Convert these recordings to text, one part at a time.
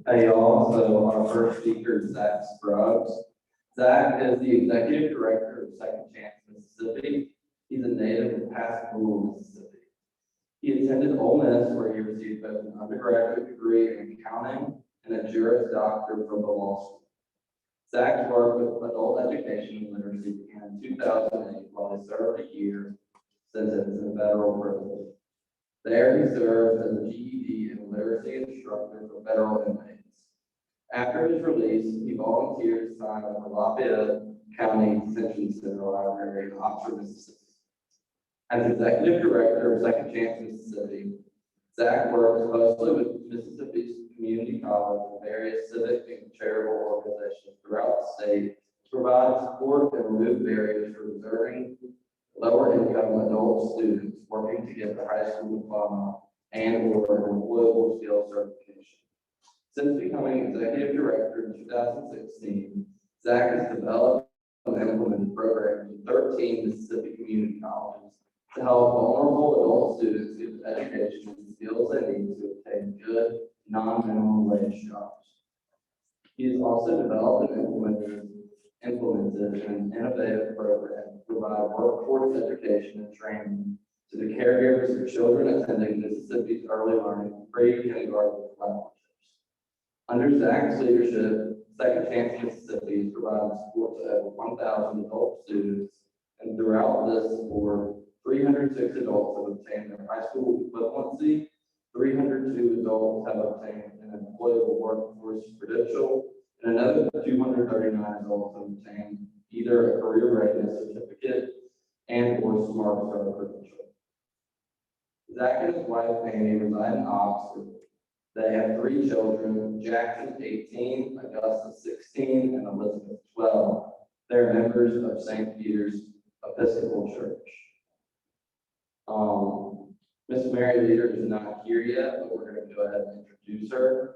Hey y'all, so our first speaker is Zach Scruggs. Zach is the executive director of Second Chance Mississippi. He's a native of Pascagoula, Mississippi. He attended Ole Miss where he received both an undergraduate degree in accounting and a Juris Doctor from the law school. Zach's work with adult education and literacy began in 2008 while he served a year sentence in federal prison. There he served as a GED and literacy instructor for federal inmates. After his release, he volunteered to sign up for Lafayette County Detention Center Library in Oxford, Mississippi. As executive director of Second Chance Mississippi, Zach works closely with Mississippi's community college and various civic and charitable organizations throughout the state to provide support and remove barriers for deserving lower-income adult students working to get their high school diploma and/or employable skills certification. Since becoming executive director in 2016, Zach has developed and implemented programs in 13 Mississippi community colleges to help vulnerable adult students get the education and skills they need to obtain good, non-minimum wage jobs. He has also developed and implemented an innovative program to provide workforce education and training to the caregivers of children attending Mississippi's early learning pre-kindergarten scholarships. Under Zach's leadership, Second Chance Mississippi is providing support to over 1,000 adult students, and throughout this support, 306 adults have obtained their high school equivalency, 302 adults have obtained an employable workforce credential, and another 239 adults have obtained either a career readiness certificate and/or Smart Start credential. Zach and his wife Amy reside in Oxford. They have 3 children: Jackson 18, Augusta 16, and Elizabeth 12. They're members of St. Peter's Episcopal Church. Miss Mary Leader is not here yet, but we're going to go ahead and introduce her.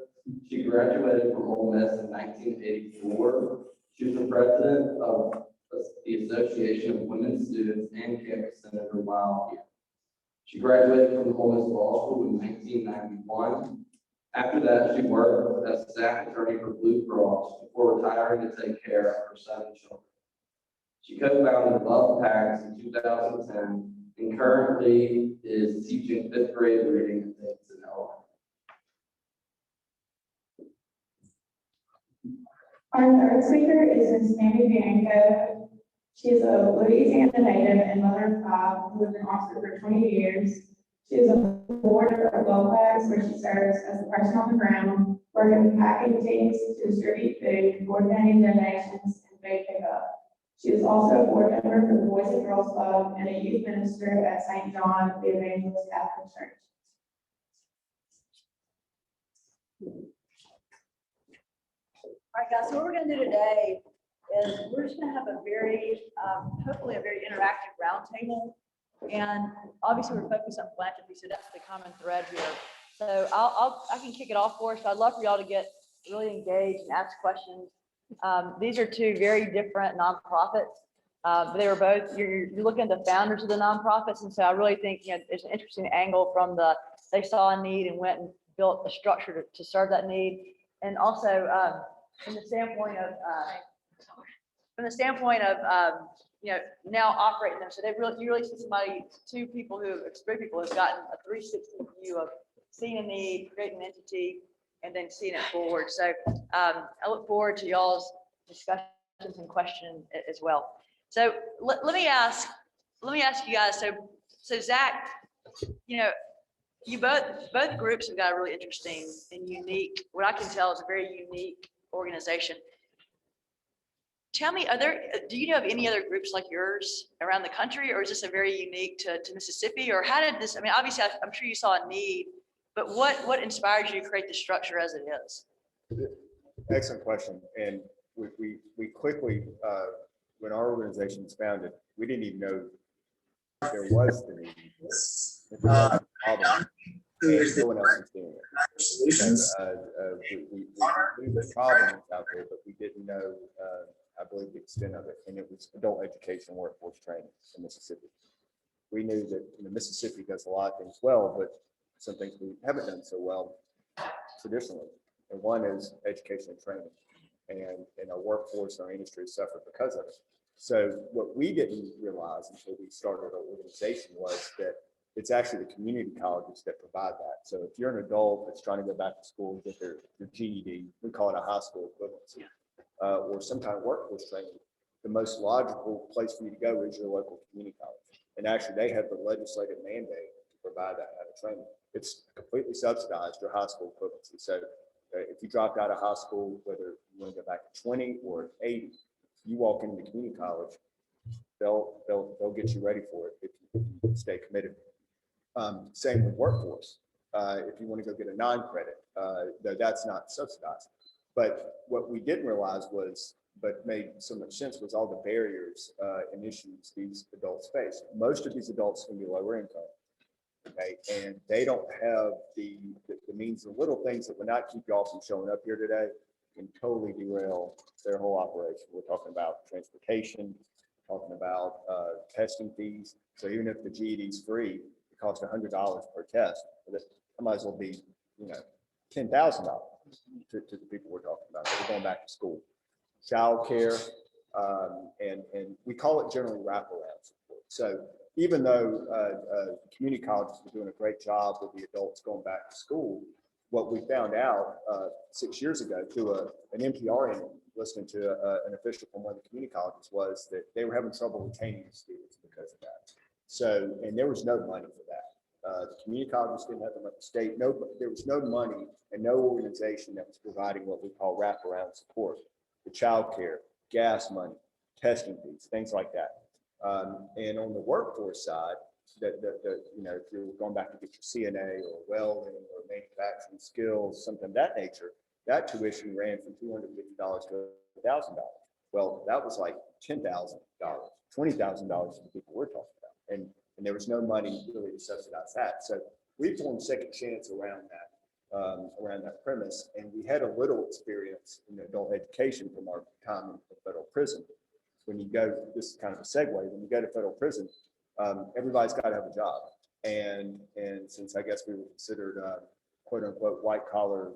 She graduated from Ole Miss in 1984. She was the president of the Association of Women Students and campus senator while here. She graduated from the Ole Miss Law School in 1991. After that, she worked as staff attorney for Blue Cross before retiring to take care of her 7 children. She co-founded Lovepacks in 2010 and currently is teaching 5th grade reading and things in elementary. Our third speaker is Ms. Sammy Bianco. She is a Louisiana native and mother of 5 who lived in Oxford for 20 years. She is a board of Lovepacks, where she serves as the person on the ground, working with packing teams to distribute food, coordinating donations, and food pickup. She is also a board member for the Boys and Girls Club and a youth minister at St. John the Evangelist Catholic Church. All right, guys, so what we're going to do today is we're just going to have a very, hopefully a very interactive roundtable. And obviously we're focused on philanthropy, so that's the common thread here. So I can kick it off for us. I'd love for y'all to get really engaged and ask questions. These are 2 very different nonprofits. They were both, you're looking at the founders of the nonprofits. And so I really think, there's an interesting angle from they saw a need and went and built a structure to serve that need. And also from the standpoint of, now operating them. So you really see somebody, 3 people who've gotten a 360 view of seeing a need, creating an entity, and then seeing it forward. So I look forward to y'all's discussions and questions as well. So let me ask you guys. So Zach, you both groups have got a really interesting and unique, what I can tell is a very unique organization. Tell me, do you know of any other groups like yours around the country, or is this a very unique to Mississippi? Or how did this, obviously I'm sure you saw a need, but what inspired you to create the structure as it is? Excellent question. And we quickly, when our organization was founded, we didn't even know there was the need. If there was a problem, no one else was doing it. We knew the problem was out there, but we didn't know, I believe, the extent of it. And it was adult education workforce training in Mississippi. We knew that Mississippi does a lot of things well, but some things we haven't done so well traditionally. And one is education and training, and our workforce, our industry suffered because of it. So what we didn't realize until we started our organization was that it's actually the community colleges that provide that. So if you're an adult that's trying to go back to school and get their GED, we call it a high school equivalency, or some kind of workforce training, the most logical place for you to go is your local community college. And actually they have the legislative mandate to provide that kind of training. It's completely subsidized your high school equivalency. So if you dropped out of high school, whether you want to go back to 20 or 80, you walk into the community college, they'll get you ready for it if you stay committed. Same with workforce. If you want to go get a non-credit, though that's not subsidized. But what we didn't realize was, but made so much sense, was all the barriers and issues these adults face. Most of these adults can be lower income, okay, and they don't have the means. The little things that would not keep y'all from showing up here today can totally derail their whole operation. We're talking about transportation, talking about testing fees. So even if the GED is free, it costs $100 per test. That might as well be, $10,000 to the people we're talking about. We're going back to school, childcare, and we call it generally wraparound support. So even though community colleges are doing a great job with the adults going back to school, what we found out 6 years ago through an NPR interview, listening to an official from one of the community colleges, was that they were having trouble retaining the students because of that. So, and there was no money for that. The community colleges didn't have the money. State, there was no money and no organization that was providing what we call wraparound support, the child care, gas money, testing fees, things like that. And on the workforce side, if you're going back to get your CNA or welding or manufacturing skills, something of that nature, that tuition ran from $250 to $1,000. Well, that was like $10,000, $20,000 to the people we're talking about. And there was no money really to subsidize that. So we formed Second Chance around that premise. And we had a little experience in adult education from our time in the federal prison. When you go, this is kind of a segue, when you go to federal prison, everybody's got to have a job. And since I guess we were considered quote unquote white collar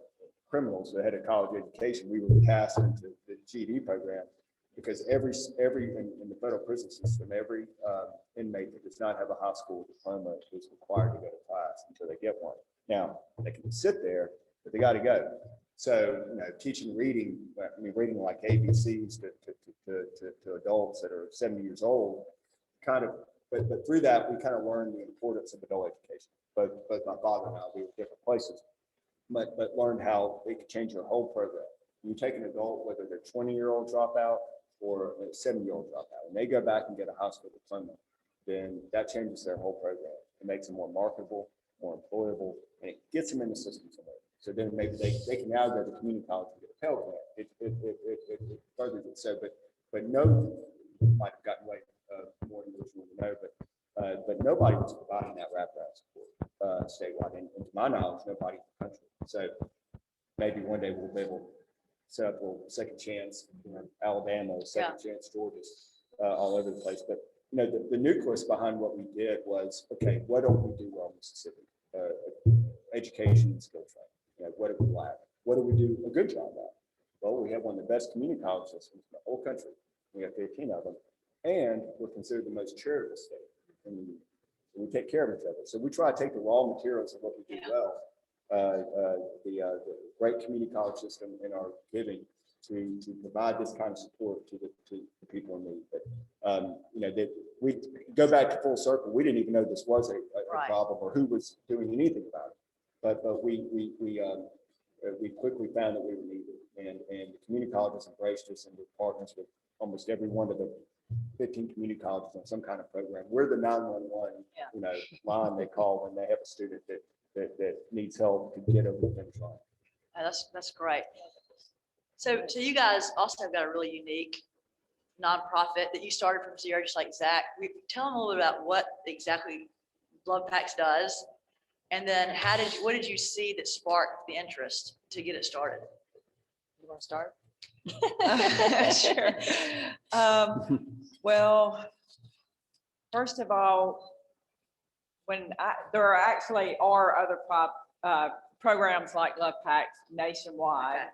criminals that had a college education, we were tasked into the GED program, because every in the federal prison system, every inmate that does not have a high school diploma is required to go to class until they get one. Now they can sit there, but they got to go. So teaching reading, reading like ABCs to adults that are 70 years old, kind of. But through that, we kind of learned the importance of adult education. Both my father and I, we were different places, but learned how it could change your whole program. You take an adult, whether they're 20-year-old dropout or a 70-year-old dropout, and they go back and get a high school diploma, then that changes their whole program. It makes them more marketable, more employable, and it gets them in the system somewhere. So then maybe they can now go to community college and get a Pell Grant. It furthers it. So, but no, might have gotten way more than we know, but nobody was providing that wraparound support statewide, and to my knowledge, nobody in the country. So maybe one day we'll be able to set up a Second Chance, Alabama, Second Chance, Georgia, all over the place. But the nucleus behind what we did was, okay, what don't we do well in Mississippi? Education and skill training. What do we lack? What do we do a good job at? Well, we have one of the best community college systems in the whole country. We have 15 of them, and we're considered the most charitable state in the union. We take care of each other. So we try to take the raw materials of what we do well, the great community college system in our giving to provide this kind of support to the people in need. But that we go back to full circle. We didn't even know this was a problem or who was doing anything about it. But we quickly found that we were needed, and the community colleges embraced us, and we're partners with almost every one of the 15 community colleges on some kind of program. We're the 911 line they call when they have a student that needs help to get over the finish line. That's great. So you guys also have got a really unique nonprofit that you started from zero, just like Zach. Tell them a little bit about what exactly Lovepacks does, and then what did you see that sparked the interest to get it started? You want to start? Sure. Well, first of all, there actually are other programs like Lovepacks nationwide,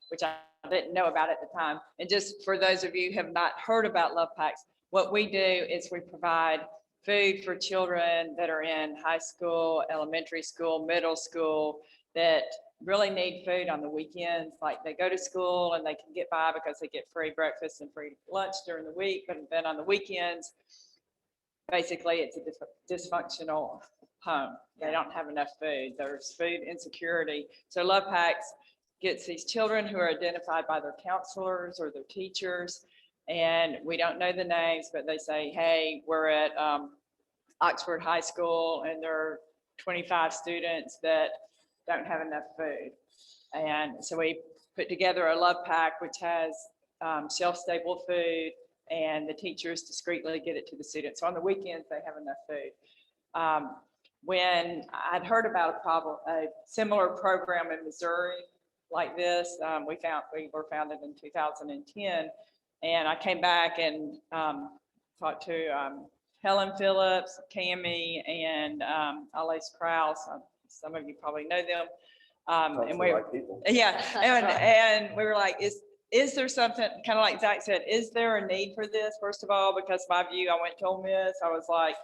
which I didn't know about at the time. And just for those of you who have not heard about Lovepacks, what we do is we provide food for children that are in high school, elementary school, middle school, that really need food on the weekends. Like they go to school and they can get by because they get free breakfast and free lunch during the week, but then on the weekends, basically it's a dysfunctional home. They don't have enough food. There's food insecurity. So Lovepacks gets these children who are identified by their counselors or their teachers, and we don't know the names, but they say, hey, we're at Oxford High School and there are 25 students that don't have enough food. And so we put together a Love Pack, which has shelf-stable food, and the teachers discreetly get it to the students. So on the weekends, they have enough food. When I'd heard about a similar program in Missouri like this, we were founded in 2010, and I came back and talked to Helen Phillips, Cammie, and Alice Krause. Some of you probably know them. And we, yeah, and we were like, is there something, kind of like Zach said, is there a need for this? First of all, because my view, I went to Ole Miss, I was like,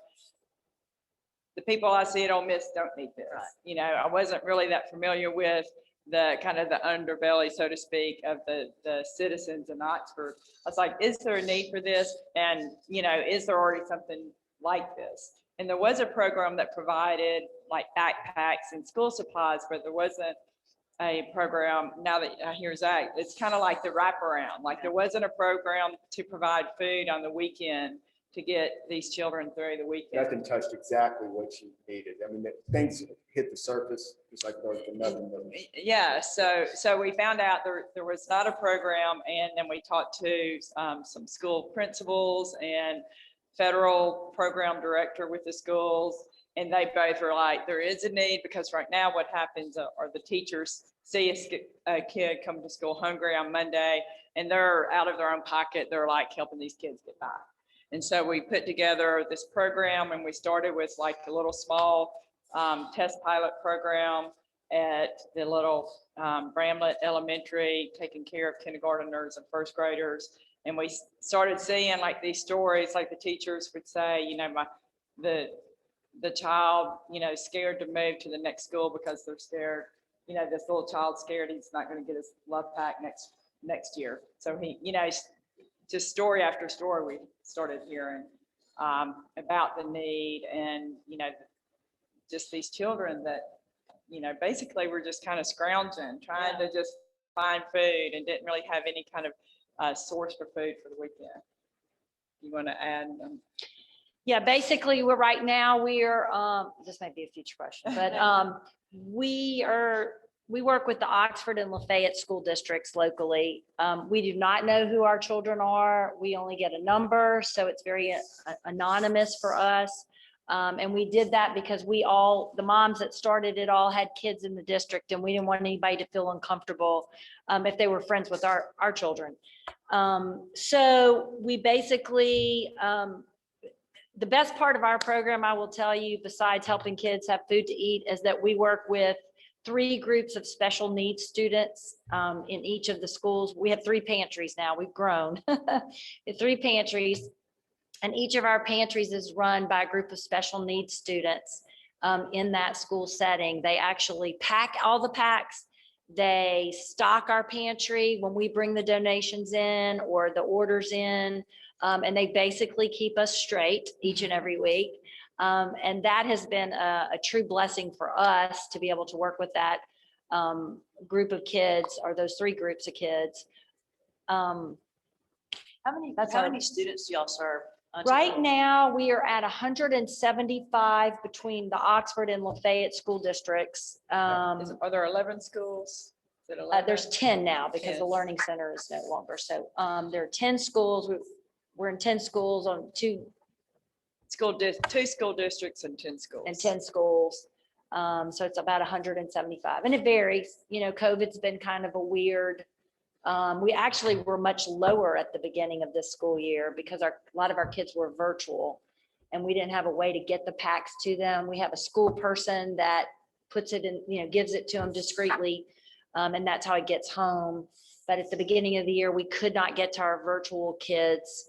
the people I see at Ole Miss don't need this. You know, I wasn't really that familiar with the kind of the underbelly, so to speak, of the citizens in Oxford. I was like, is there a need for this? And, you know, is there already something like this? And there was a program that provided like backpacks and school supplies, but there wasn't a program. Now that I hear Zach, it's kind of like the wraparound. Like there wasn't a program to provide food on the weekend to get these children through the weekend. Nothing touched exactly what you needed. I mean, things hit the surface, just like there was nothing. Yeah, so we found out there was not a program, and then we talked to some school principals and federal program director with the schools, and they both were like, there is a need, because right now what happens are the teachers see a kid come to school hungry on Monday, and they're out of their own pocket, they're like helping these kids get by. And so we put together this program, and we started with like a little small test pilot program at the little Bramlett Elementary, taking care of kindergarteners and first graders. And we started seeing like these stories, like the teachers would say, you know, the child, you know, scared to move to the next school because they're scared, you know, this little child's scared he's not going to get his Love Pack next year. So he, you know, just story after story we started hearing about the need, and, you know, just these children that, you know, basically were just kind of scrounging, trying to just find food, and didn't really have any kind of source for food for the weekend. You want to add? Yeah, basically right now we're, this might be a future question, but we work with the Oxford and Lafayette school districts locally. We do not know who our children are. We only get a number, so it's very anonymous for us. And we did that because the moms that started it all had kids in the district, and we didn't want anybody to feel uncomfortable if they were friends with our children. So we basically, the best part of our program, I will tell you, besides helping kids have food to eat, is that we work with 3 groups of special needs students in each of the schools. We have 3 pantries now. We've grown. 3 pantries, and each of our pantries is run by a group of special needs students in that school setting. They actually pack all the packs. They stock our pantry when we bring the donations in or the orders in, and they basically keep us straight each and every week. And that has been a true blessing for us to be able to work with that group of kids, or those 3 groups of kids. How many students do y'all serve? Right now, we are at 175 between the Oxford and Lafayette school districts. Are there 11 schools? Is it 11? There's 10 now because the 10. Learning Center is no longer. So there are 10 schools. We're in 10 schools on 2 school districts and 10 schools. and 10 schools. So it's about 175, and it varies. You know, COVID's been kind of a weird. We actually were much lower at the beginning of this school year because a lot of our kids were virtual. and we didn't have a way to get the packs to them. We have a school person that puts it in, gives it to them discreetly, and that's how it gets home. But at the beginning of the year, we could not get to our virtual kids.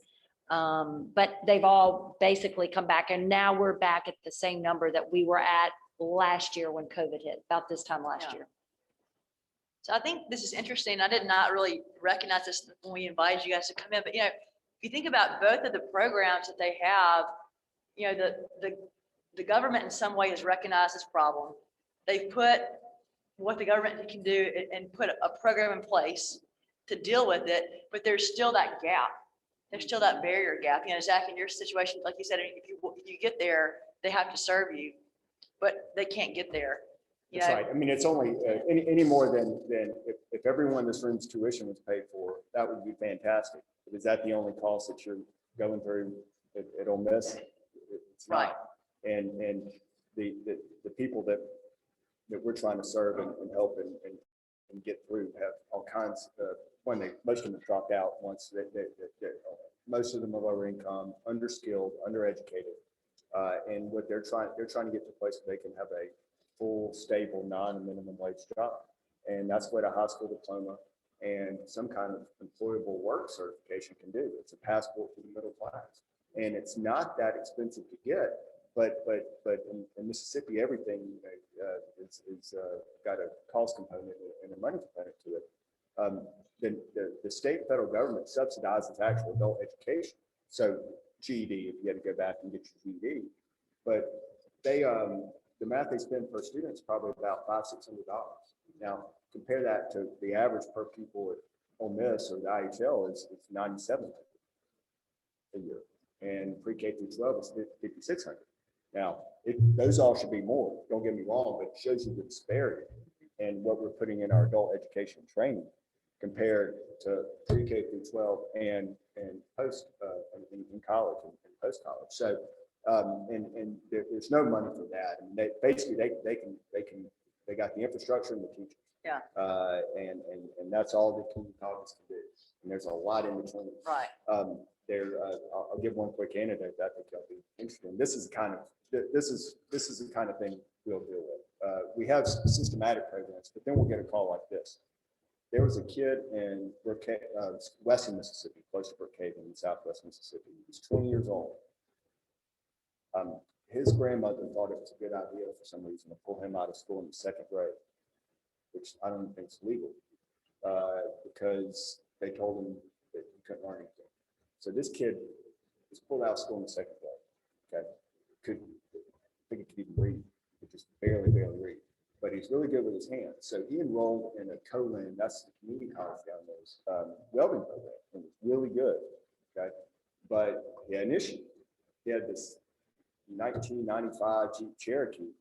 But they've all basically come back, and now we're back at the same number that we were at last year when COVID hit, about this time last year. So I think this is interesting. I did not really recognize this when we invited you guys to come in, but if you think about both of the programs that they have, the government in some way has recognized this problem. They've put what the government can do and put a program in place to deal with it, but there's still that gap. There's still that barrier gap. Zach, in your situation, like you said, if you get there, they have to serve you, but they can't get there. That's right. I mean, it's only any more than if everyone in this room's tuition was paid for, that would be fantastic. But is that the only cost that you're going through at Ole Miss? It's not. Right. And the people that we're trying to serve and help and get through have all kinds of, most of them have dropped out once most of them are lower income, underskilled, undereducated. And what they're trying to get to a place where they can have a full, stable, non-minimum wage job. And that's what a high school diploma and some kind of employable work certification can do. It's a passport to the middle class. And it's not that expensive to get, but in Mississippi, everything is got a cost component and a money component to it. The state and federal government subsidizes actual adult education. So GED, if you had to go back and get your GED, but they, the math they spend per student is probably about $500–600. Now, compare that to the average per pupil at Ole Miss or the IHL is $9,700 a year, and pre-K through 12 is $5,600. Now, those all should be more. Don't get me wrong, but it shows you the disparity and what we're putting in our adult education training compared to pre-K through 12 and post in college and post college. So. And there's no money for that. I mean, they got the infrastructure and the teachers. Yeah. And that's all the community colleges can do. And there's a lot in between. Right. I'll give one quick anecdote that I think will be interesting. This is the kind of thing we'll deal with. We have systematic programs, but then we'll get a call like this. There was a kid in western Mississippi, close to Brookhaven in southwest Mississippi. He was 20 years old. His grandmother thought it was a good idea for some reason to pull him out of school in the 2nd grade, which I don't think is legal, because they told him that he couldn't learn anything. So this kid was pulled out of school in the 2nd grade. Okay, I think he could even read, but just barely read. But he's really good with his hands. So he enrolled in a Colin, that's the community college down there, welding program, and was really good. Okay, but he had an issue. He had this 1995 Jeep Cherokee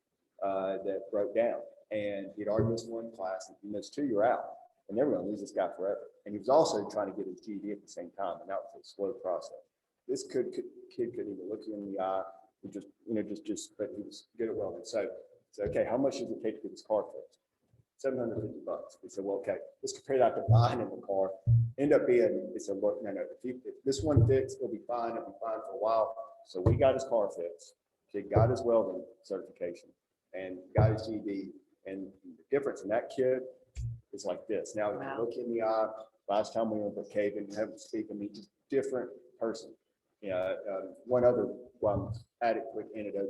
that broke down, and he'd already missed one class, and he missed 2, you're out, and they were going to lose this guy forever. And he was also trying to get his GED at the same time, and that was a slow process. This kid could even look you in the eye, and but he was good at welding. So okay, how much does it take to get his car fixed? $750. We said, well, okay, let's compare that to buying in the car. End up being, it's a look, no, if this one fits, it'll be fine for a while. So we got his car fixed. Kid got his welding certification and got his GED. And the difference in that kid is like this. Now he can look in the eye. Last time we went to Caven, have him speak, I mean, just different person. One other added quick anecdote.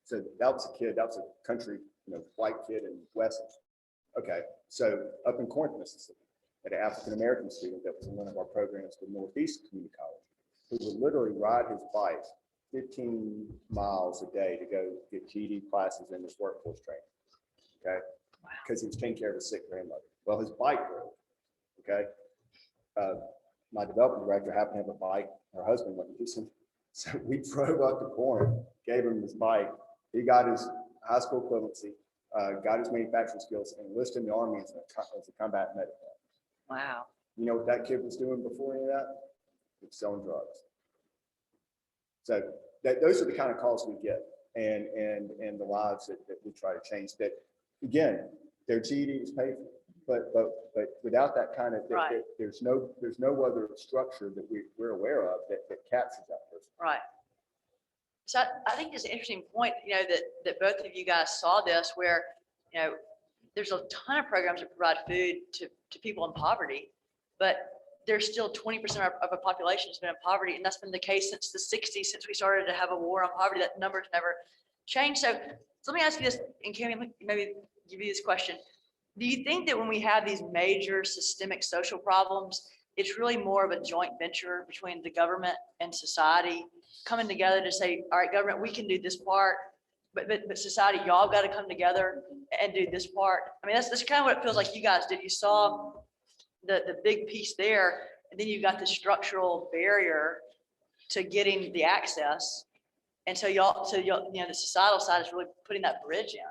So that was a country, white kid in Wesson. Okay, so up in Corinth, Mississippi, an African-American student that was in one of our programs with Northeast Community College, who would literally ride his bike 15 miles a day to go get GED classes in his workforce training, okay? Because he was taking care of his sick grandmother. Well, his bike broke, okay? My development director happened to have a bike. Her husband went to some. So we drove up to Corinth, gave him his bike. He got his high school equivalency, got his manufacturing skills, and enlisted in the Army as a combat medic. Wow. You know what that kid was doing before any of that? He was selling drugs. So those are the kind of calls we get, and the lives that we try to change. That again, their GED is paid for, but without that kind of, there's no other structure that we're aware of that captures that person. Right. So I think it's an interesting point, that both of you guys saw this where, there's a ton of programs that provide food to people in poverty, but there's still 20% of a population has been in poverty. And that's been the case since the 60s, since we started to have a war on poverty. That number's never changed. So let me ask you this, and Kim, maybe give you this question. Do you think that when we have these major systemic social problems, it's really more of a joint venture between the government and society coming together to say, all right, government, we can do this part, but society, y'all got to come together and do this part? I mean, that's kind of what it feels like you guys did. You saw the big piece there, and then you got the structural barrier to getting the access. And so y'all, the societal side is really putting that bridge in.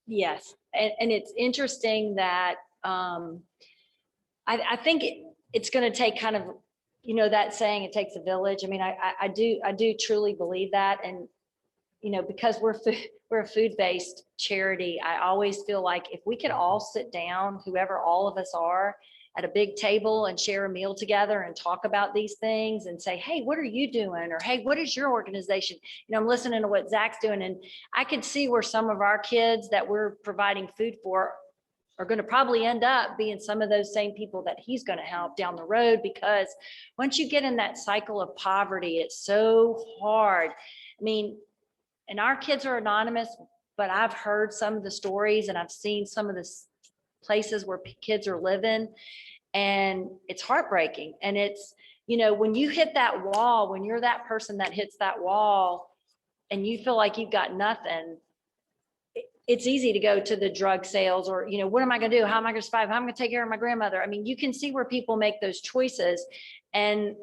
Yes, and it's interesting that I think it's going to take kind of, that saying, it takes a village. I mean, I do truly believe that. And, because we're a food-based charity, I always feel like if we could all sit down, whoever all of us are, at a big table and share a meal together and talk about these things and say, hey, what are you doing? Or, hey, what is your organization? I'm listening to what Zach's doing, and I could see where some of our kids that we're providing food for are going to probably end up being some of those same people that he's going to help down the road, because once you get in that cycle of poverty, it's so hard. I mean, and our kids are anonymous, but I've heard some of the stories and I've seen some of the places where kids are living, and it's heartbreaking. And it's, when you hit that wall, when you're that person that hits that wall and you feel like you've got nothing, it's easy to go to the drug sales or, what am I going to do? How am I going to survive? How am I going to take care of my grandmother? I mean, you can see where people make those choices and,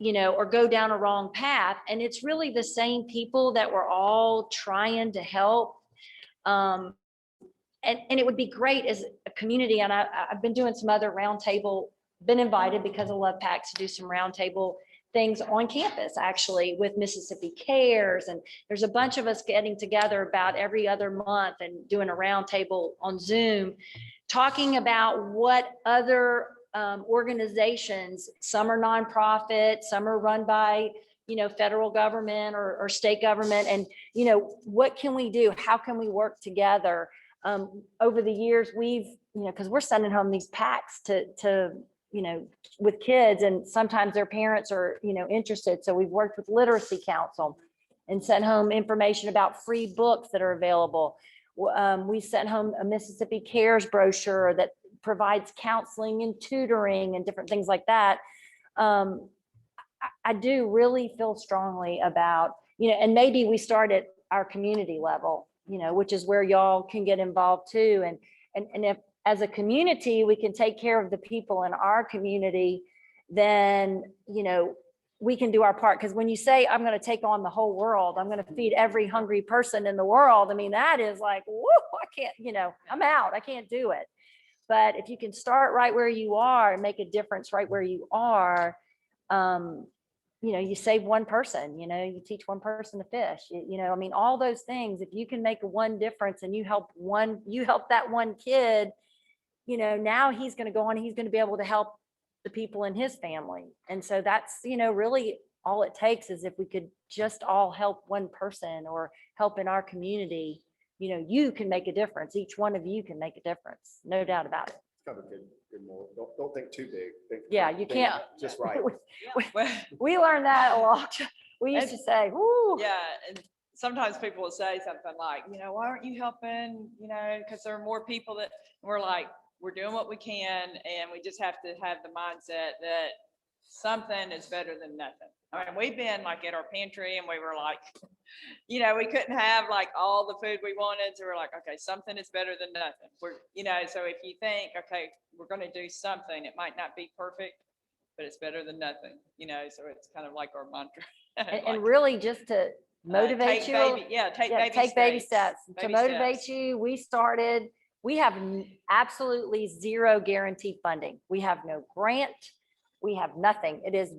or go down a wrong path. And it's really the same people that we're all trying to help. And it would be great as a community. And I've been doing some other roundtable, been invited because of Lovepacks to do some roundtable things on campus, actually, with Mississippi Cares. And there's a bunch of us getting together about every other month and doing a roundtable on Zoom, talking about what other organizations, some are nonprofit, some are run by, federal government or state government. And, what can we do? How can we work together? Over the years, we've, because we're sending home these packs to with kids, and sometimes their parents are, interested. So we've worked with Literacy Council and sent home information about free books that are available. We sent home a Mississippi Cares brochure that provides counseling and tutoring and different things like that. I do really feel strongly about, and maybe we start at our community level, which is where y'all can get involved too. And if as a community, we can take care of the people in our community, then, we can do our part. Because when you say, I'm going to take on the whole world, I'm going to feed every hungry person in the world, I mean, that is like, whoo, I can't, I'm out, I can't do it. But if you can start right where you are and make a difference right where you are, you save one person, you teach one person to fish, I mean, all those things, if you can make one difference and you help that one kid, now he's going to go on, he's going to be able to help the people in his family. And so that's, really all it takes is if we could just all help one person or help in our community, you can make a difference. Each one of you can make a difference. No doubt about it. It's kind of a good moral. Don't think too big. Yeah, you can't. Just right. We learned that a lot. We used to say, whoo. Yeah, and sometimes people will say something like, why aren't you helping? Because there are more people that we're like, we're doing what we can, and we just have to have the mindset that something is better than nothing. I mean, we've been like at our pantry and we were like, we couldn't have like all the food we wanted. So we're like, okay, something is better than nothing. So if you think, okay, we're going to do something, it might not be perfect, but it's better than nothing, so it's kind of like our mantra. And really just to motivate you. Take baby steps. To motivate you, we have absolutely zero guaranteed funding. We have no grant. We have nothing. It is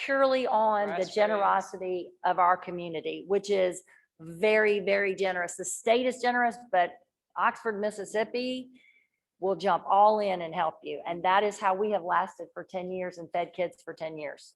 purely on the generosity of our community, which is very, very generous. The state is generous, but Oxford, Mississippi will jump all in and help you. And that is how we have lasted for 10 years and fed kids for 10 years.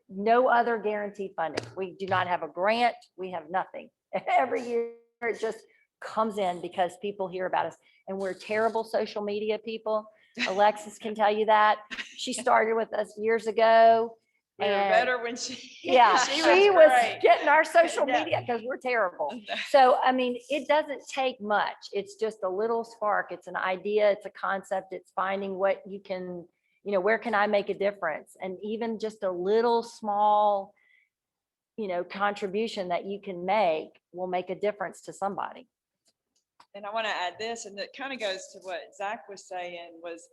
no other guaranteed funding. We do not have a grant. We have nothing. Every year it just comes in because people hear about us, and we're terrible social media people. Alexis can tell you that. She started with us years ago. We were and better when she. Yeah, she she was great. getting our social Yeah. media because we're terrible. So, I mean, it doesn't take much. It's just a little spark. It's an idea. It's a concept. It's finding what you can, where can I make a difference? And even just a little small, contribution that you can make will make a difference to somebody. And I want to add this, and it kind of goes to what Zach was saying, was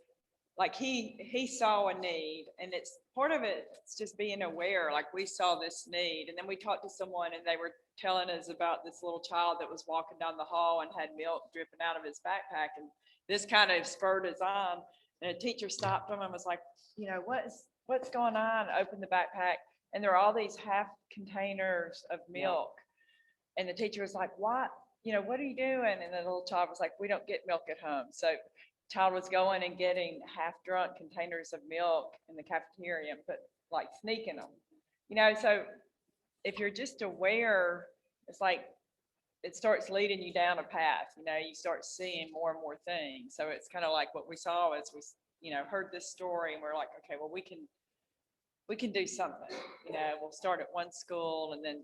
like he saw a need, and it's part of it, it's just being aware, like we saw this need. And then we talked to someone and they were telling us about this little child that was walking down the hall and had milk dripping out of his backpack. And this kind of spurred us on. And a teacher stopped him and was like, what's going on? Opened the backpack, and there are all these half containers of milk. And the teacher was like, what are you doing? And the little child was like, we don't get milk at home. So child was going and getting half drunk containers of milk in the cafeteria and like sneaking them, so if you're just aware, it's like it starts leading you down a path, you start seeing more and more things. So it's kind of like what we saw as we, heard this story, and we're like, okay, well, we can do something, we'll start at one school, and then,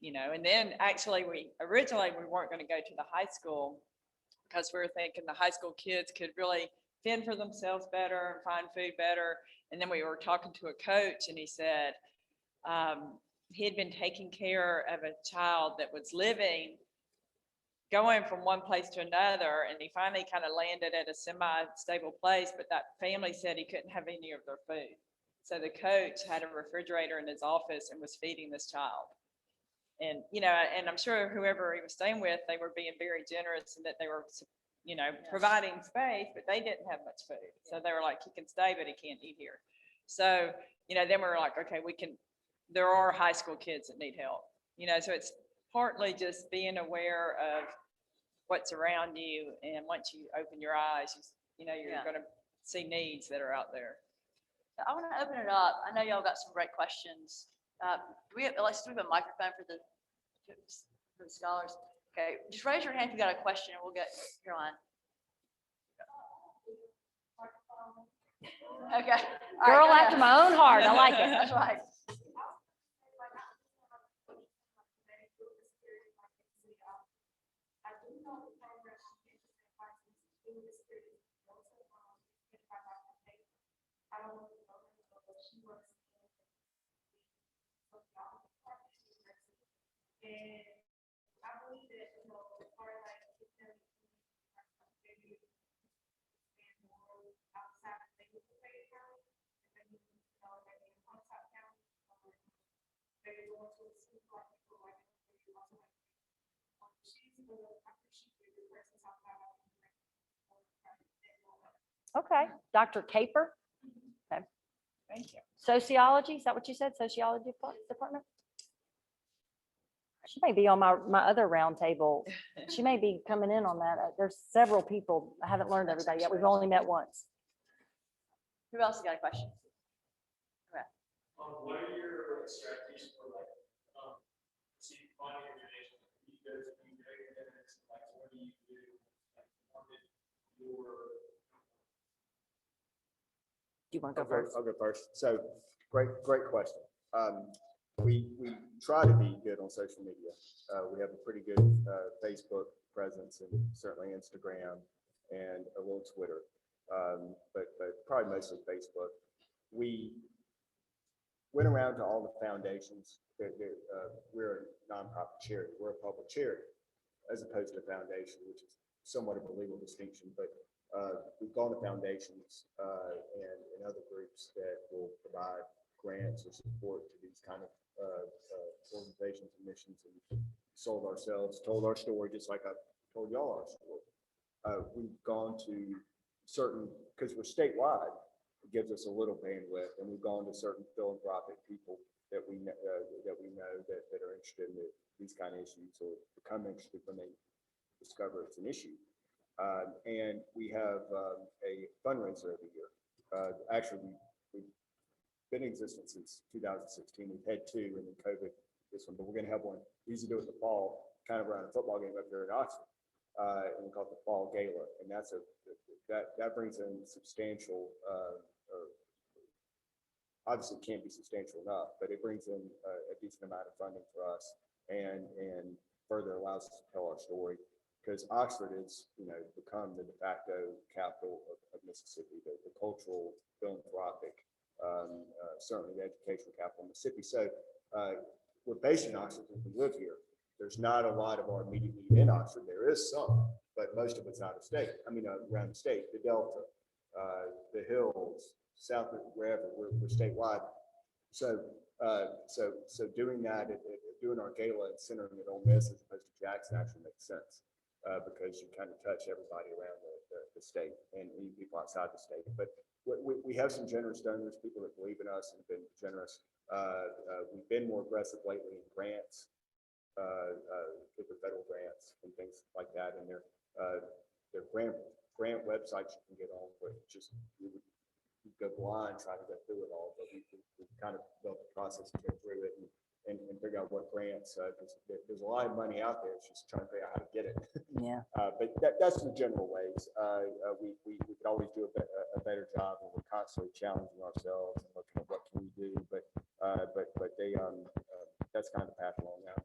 and then actually originally we weren't going to go to the high school, because we were thinking the high school kids could really fend for themselves better and find food better. And then we were talking to a coach, and he said he had been taking care of a child that was going from one place to another, and he finally kind of landed at a semi-stable place, but that family said he couldn't have any of their food. So the coach had a refrigerator in his office and was feeding this child. And, and I'm sure whoever he was staying with, they were being very generous, and that they were, providing space, but they didn't have much food. So they were like, he can stay, but he can't eat here. So, then we were like, okay, there are high school kids that need help, so it's partly just being aware of what's around you. And once you open your eyes, you're going to see needs that are out there. I want to open it up. I know y'all got some great questions. Do we have a microphone for the scholars? Okay, just raise your hand if you got a question, and we'll get your line. Okay. All Girl right, after my own heart. I like it. That's right. And I believe that, as far as like maybe and more outside of the county, and maybe maybe in Huntsville County, maybe going to a school like people like she's I think she's the person outside. Okay, Dr. Caper. Okay. Thank you. Sociology, is that what you said? Sociology department? She may be on my other roundtable. She may be coming in on that. There's several people. I haven't learned everybody yet. We've only met once. Who else has got a question? What are your strategies for finding information? You guys do great minutes, what do you do? Do you want to go first? I'll go first. So great question. We try to be good on social media. We have a pretty good Facebook presence, and certainly Instagram and a little Twitter, but probably mostly Facebook. We went around to all the foundations. We're a nonprofit charity. We're a public charity, as opposed to a foundation, which is somewhat of a legal distinction. But we've gone to foundations and other groups that will provide grants or support to these kind of organizations and missions, and told our story, just like I told y'all our story. We've gone to certain, because we're statewide, it gives us a little bandwidth, and we've gone to certain philanthropic people that we know that are interested in these kind of issues, or become interested when they discover it's an issue. And we have a fundraiser every year. Actually, we been in existence since 2016. We've had two, and then COVID, this one, but we're gonna have one. We usually do it in the fall, kind of around a football game up there in Oxford. And we call it the Fall Gala, and that brings in substantial, obviously can't be substantial enough, but it brings in a decent amount of funding for us and further allows us to tell our story. Because Oxford is, become the de facto capital of Mississippi, the cultural, philanthropic, certainly the educational capital of Mississippi. So we're based in Oxford because we live here. There's not a lot of our immediate need in Oxford. There is some, but most of it's out of state. Around the state, the Delta, the hills, south of wherever, we're statewide. So doing that, doing our gala and centering it on this as opposed to Jackson actually makes sense. Because you kind of touch everybody around the state and even people outside the state. But we have some generous donors, people that believe in us and have been generous. We've been more aggressive lately in grants, with the federal grants and things like that. And they're grant websites you can get on, but just you would go blind trying to go through it all. But we've kind of built the process to go through it and figure out what grants, because there's a lot of money out there. It's just trying to figure out how to get it. Yeah. But that's the general ways. We could always do a better job, and we're constantly challenging ourselves and looking at what can we do. But they that's kind of the path along now.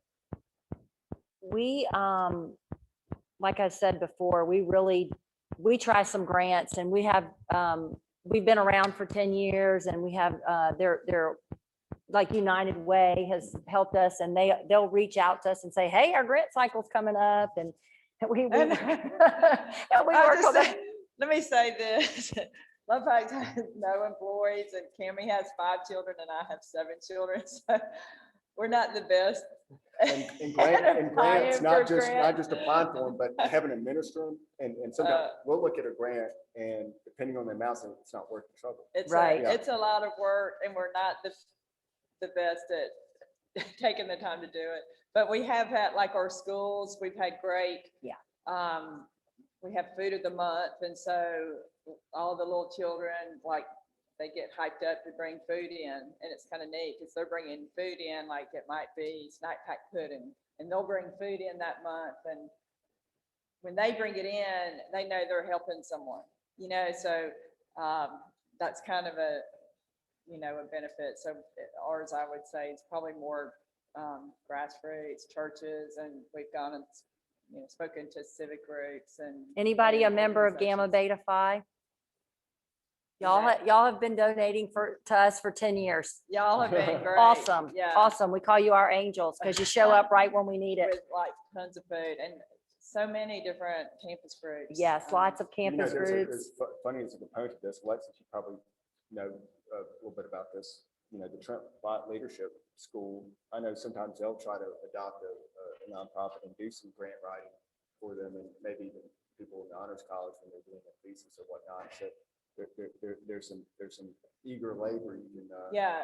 We, like I said before, we try some grants, and we have, we've been around for 10 years, and we have, they're like United Way has helped us, and they'll reach out to us and say, hey, our grant cycle's coming up, and we work on that. Let me say this. Lovepacks has no employees, and Cammie has 5 children, and I have 7 children. So we're not the best. And grants, not just applying for them, but having administer them. And sometimes we'll look at a grant, and depending on the amounts, it's not worth the trouble. It's Right. It's a lot of work, and we're not the best at taking the time to do it. But we have had, like, our schools, we've had great. Yeah. We have food of the month, and so all the little children, like, they get hyped up to bring food in, and it's kind of neat because they're bringing food in, like it might be snack pack pudding, and they'll bring food in that month. And when they bring it in, they know they're helping someone, so that's kind of a benefit. So ours, I would say, is probably more grassroots churches, and we've gone and spoken to civic groups and. Anybody a member of Gamma Beta Phi? Y'all have been donating to us for 10 years. Y'all have been great. Awesome. Yeah. Awesome. We call you our angels because you show up right when we need it. With like tons of food and so many different campus groups. Yes, lots of campus There's groups. funny as a component to this, Alexis, you probably know a little bit about this. The Trent Bot Leadership School, I know sometimes they'll try to adopt a nonprofit and do some grant writing for them, and maybe even people in the honors college when they're doing a thesis or whatnot. So there's some eager labor you can.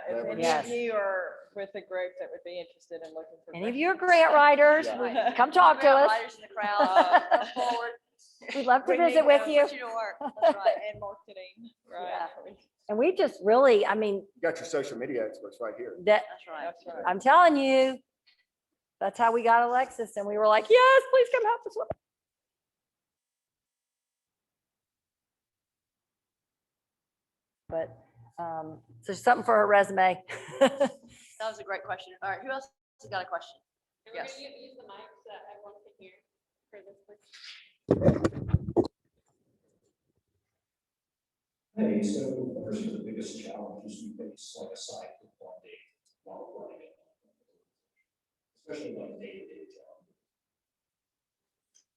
If any Yes. of you are with a group that would be interested in looking for. Any of you are grant writers, Yeah. come talk to us. Writers in the crowd, come forward. We'd love to We need visit with to you. put to work. That's right, and marketing, right? Yeah. And we just really, You got your social media experts right here. That's right. That's right. I'm telling you, that's how we got Alexis, and we were like, yes, please come help us with it. But, so something for her resume. That was a great question. All right, who else has got a question? Yes. Use the mic so that everyone can hear for this person. Hey, so what are some of the biggest challenges you face, like aside from funding while running it? Especially like day-to-day challenges.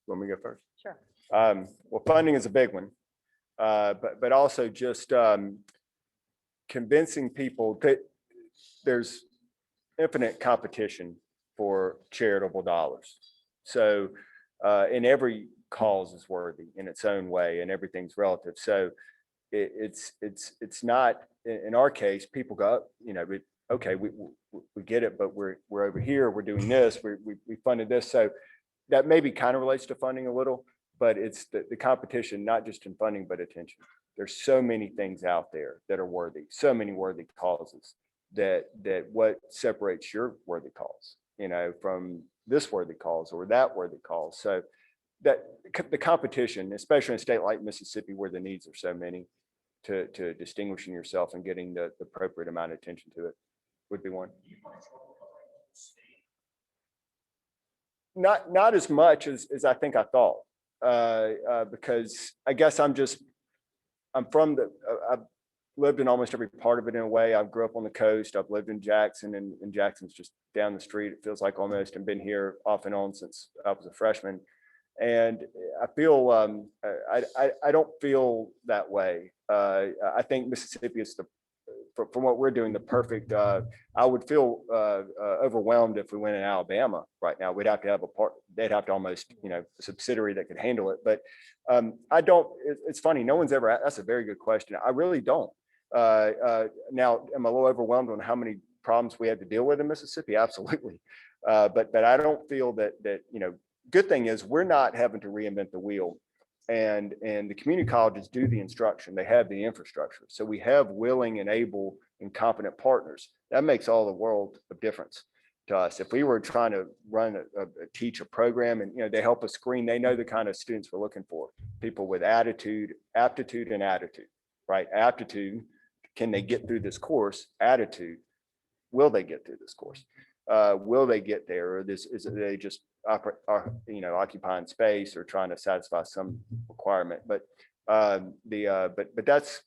Want me to go first? Sure. Well, funding is a big one, but also just convincing people that there's infinite competition for charitable dollars. So, and every cause is worthy in its own way, and everything's relative. So, it's not, in our case, people go, okay, we get it, but we're over here, we're doing this, we funded this. So that maybe kind of relates to funding a little, but it's the competition, not just in funding, but attention. There's so many things out there that are worthy, so many worthy causes that what separates your worthy cause, from this worthy cause or that worthy cause. So that the competition, especially in a state like Mississippi, where the needs are so many, to distinguishing yourself and getting the appropriate amount of attention to it would be one. Not as much as I think I thought, because I guess I've lived in almost every part of it in a way. I grew up on the coast. I've lived in Jackson, and Jackson's just down the street. It feels like almost, and been here off and on since I was a freshman. And I feel, I don't feel that way. I think Mississippi is from what we're doing, the perfect, I would feel overwhelmed if we went in Alabama right now. We'd have to have they'd have to almost, a subsidiary that could handle it. But I don't, it's funny, no one's ever, that's a very good question. I really don't. Now, am I a little overwhelmed on how many problems we have to deal with in Mississippi? Absolutely. But I don't feel that, good thing is we're not having to reinvent the wheel. And the community colleges do the instruction. They have the infrastructure. So we have willing and able and competent partners. That makes all the world of difference to us. If we were trying to teach a program, and they help us screen, they know the kind of students we're looking for. People with aptitude, and attitude, right? Aptitude, can they get through this course? Attitude, will they get through this course? Will they get there? Or is they just occupying space or trying to satisfy some requirement? But that's,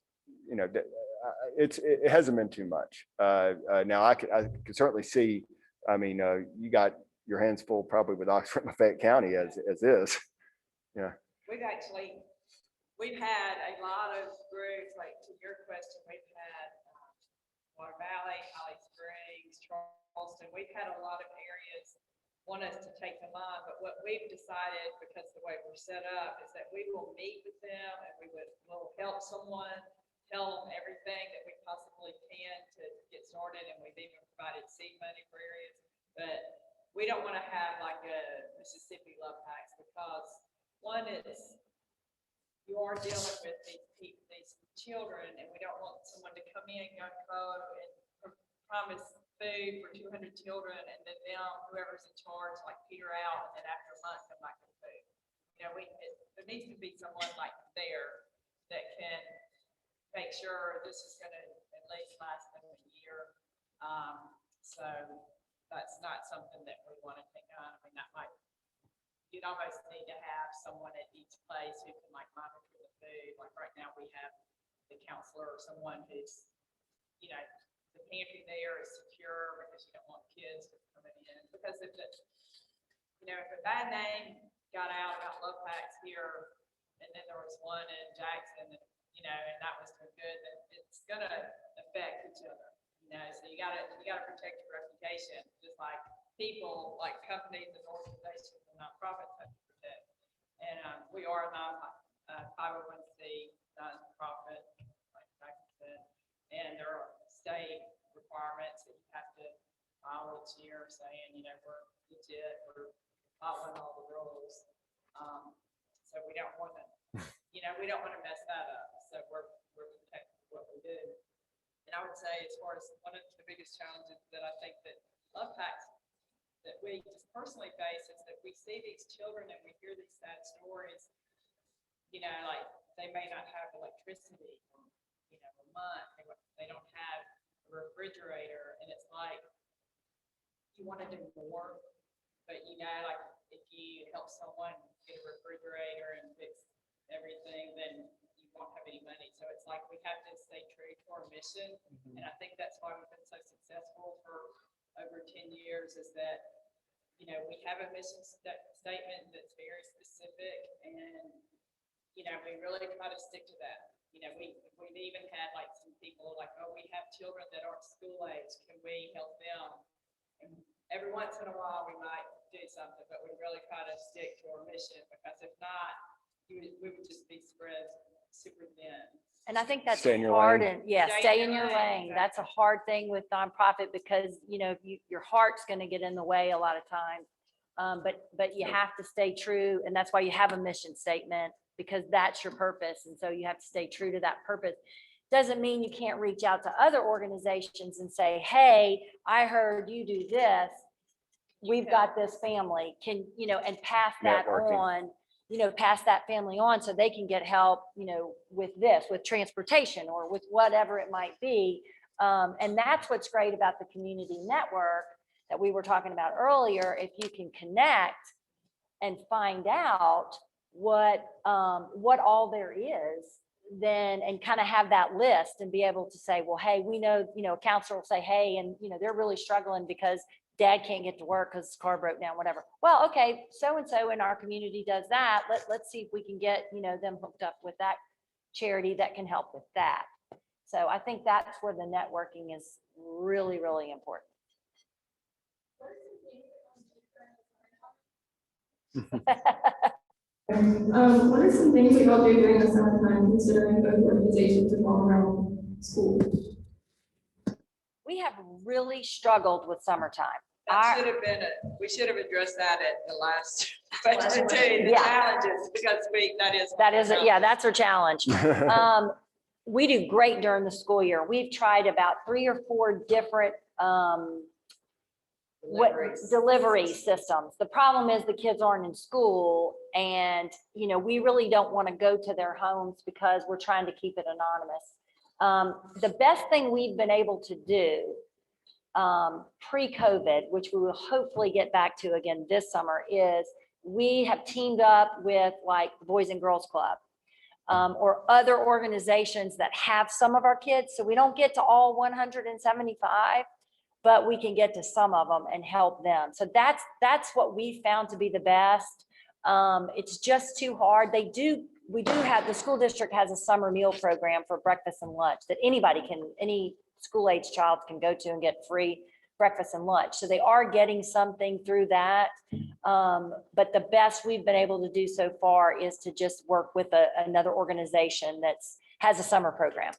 it hasn't been too much. Now I can certainly see, you got your hands full probably with Oxford and Lafayette County as is. Yeah. We've had a lot of groups, like to your question, we've had Water Valley, Holly Springs, Charleston. We've had a lot of areas want us to take them on, but what we've decided, because the way we're set up, is that we will meet with them and we'll help someone, tell them everything that we possibly can to get started, and we've even provided seed money for areas. But we don't want to have like a Mississippi Lovepacks, because one is you are dealing with these children, and we don't want someone to come in gung ho and promise food for 200 children, and then whoever's in charge like peter out, and then after a month come back with food. There needs to be someone like there that can make sure this is going to at least last them a year. So that's not something that we want to take on. You'd almost need to have someone at each place who can like monitor the food. Like right now we have the counselor or someone who's, the pantry there is secure, because you don't want kids coming in. Because if a bad name got out about Lovepacks here, and then there was one in Jackson, and that was no good, then it's gonna affect each other. So you gotta protect your reputation, just like people, like companies and organizations and nonprofits have to protect. And we are a 501c nonprofit, like Jackson said, and there are state requirements that you have to follow each year, saying, we're legit, we're following all the rules. So we don't want to, we don't want to mess that up. So we're protecting what we do. And I would say, as far as one of the biggest challenges that I think that Lovepacks that we just personally face is that we see these children and we hear these sad stories. Like they may not have electricity for a month. They don't have a refrigerator, and it's like you want to do more, but like if you help someone get a refrigerator and fix everything, then you won't have any money. So it's like we have to stay true to our mission. And I think that's why we've been so successful for over 10 years, is that we have a mission statement that's very specific, and we really try to stick to that. We've even had like some people like, oh, we have children that aren't school age, can we help them? And every once in a while we might do something, but we really try to stick to our mission, because if not, we would just be spread super thin. And I think that's Stay in your hard. lane. And yeah, stay in your lane. That's a hard thing with nonprofit, because your heart's going to get in the way a lot of times. But you have to stay true, and that's why you have a mission statement, because that's your purpose. And so you have to stay true to that purpose. Doesn't mean you can't reach out to other organizations and say, hey, I heard you do this. We've got this family, can, and pass that Networking. on, pass that family on so they can get help, with this, with transportation or with whatever it might be. And that's what's great about the community network that we were talking about earlier. If you can connect and find out what all there is, then, and kind of have that list and be able to say, well, hey, we know, a counselor will say, hey, and they're really struggling because dad can't get to work because his car broke down, whatever. Well, okay, so-and-so in our community does that. Let's see if we can get, them hooked up with that charity that can help with that. So I think that's where the networking is really, really important. What are some things that y'all do during the summertime, considering both organizations revolve around school? We have really struggled with summertime. That should have been, we should have addressed that at the last budget too, the Yeah. challenges, because That is, yeah, that's our challenge. We do great during the school year. We've tried about 3 or 4 different delivery systems. The problem is the kids aren't in school, and we really don't want to go to their homes because we're trying to keep it anonymous. The best thing we've been able to do pre-COVID, which we will hopefully get back to again this summer, is we have teamed up with like the Boys and Girls Club or other organizations that have some of our kids. So we don't get to all 175, but we can get to some of them and help them. So that's what we found to be the best. It's just too hard. We do have, the school district has a summer meal program for breakfast and lunch that any school age child can go to and get free breakfast and lunch. So they are getting something through that. But the best we've been able to do so far is to just work with another organization has a summer program.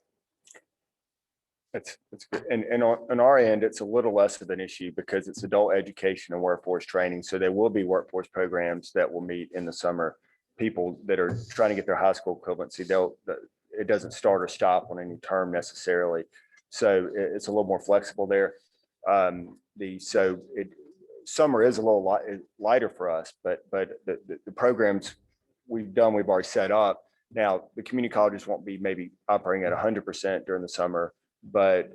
That's good. And on our end, it's a little less of an issue because it's adult education and workforce training. So there will be workforce programs that will meet in the summer. People that are trying to get their high school equivalency, it doesn't start or stop on any term necessarily. So it's a little more flexible there. Summer is a little lighter for us, but the programs we've already set up. Now, the community colleges won't be maybe operating at 100% during the summer, but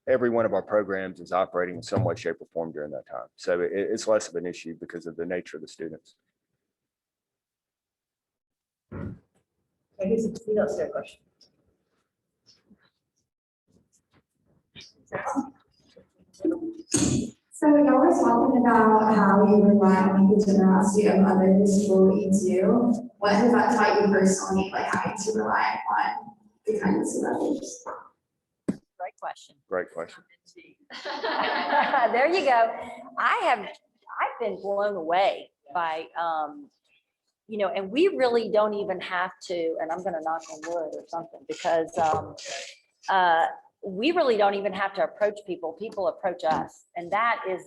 every one of our programs is operating in some way, shape, or form during that time. So it's less of an issue because of the nature of the students. I guess it's a question. So y'all were talking about how you rely on the generosity of others to lead you. What has that taught you personally, like having to rely on the kindness of others? Great question. Great question. There you go. I've been blown away by, and we really don't even have to, and I'm going to knock on wood or something, because we really don't even have to approach people. People approach us. And that is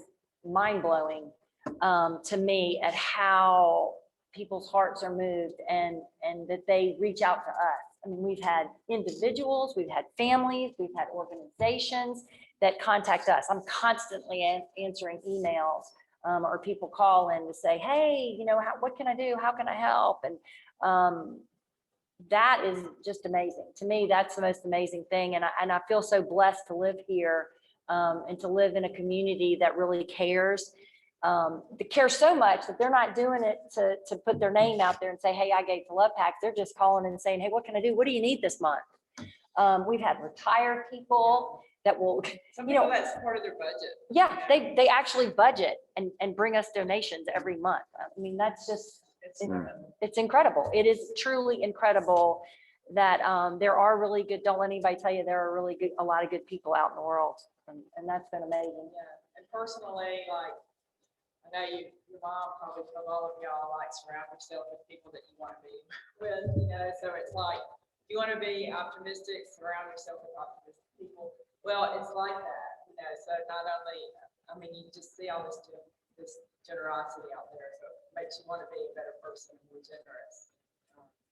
mind blowing to me, at how people's hearts are moved and that they reach out to us. I mean, we've had individuals, we've had families, we've had organizations that contact us. I'm constantly answering emails or people call in to say, hey, what can I do? How can I help? And that is just amazing. To me, that's the most amazing thing. And I feel so blessed to live here and to live in a community that really cares. They care so much that they're not doing it to put their name out there and say, hey, I gave to Lovepacks. They're just calling and saying, hey, what can I do? What do you need this month? We've had retired people that will, Some people, that's part of their budget. yeah, they actually budget and bring us donations every month. I mean, that's just, it's incredible. It is truly incredible that there are really good, don't let anybody tell you there are really good, a lot of good people out in the world. And that's been amazing. Yeah. And personally, like, I know your mom probably told all of y'all, like, surround yourself with people that you want to be with, so it's like, you want to be optimistic, surround yourself with optimistic people. Well, it's like that, so not only, I mean, you just see all this this generosity out there. So it makes you want to be a better person and more generous.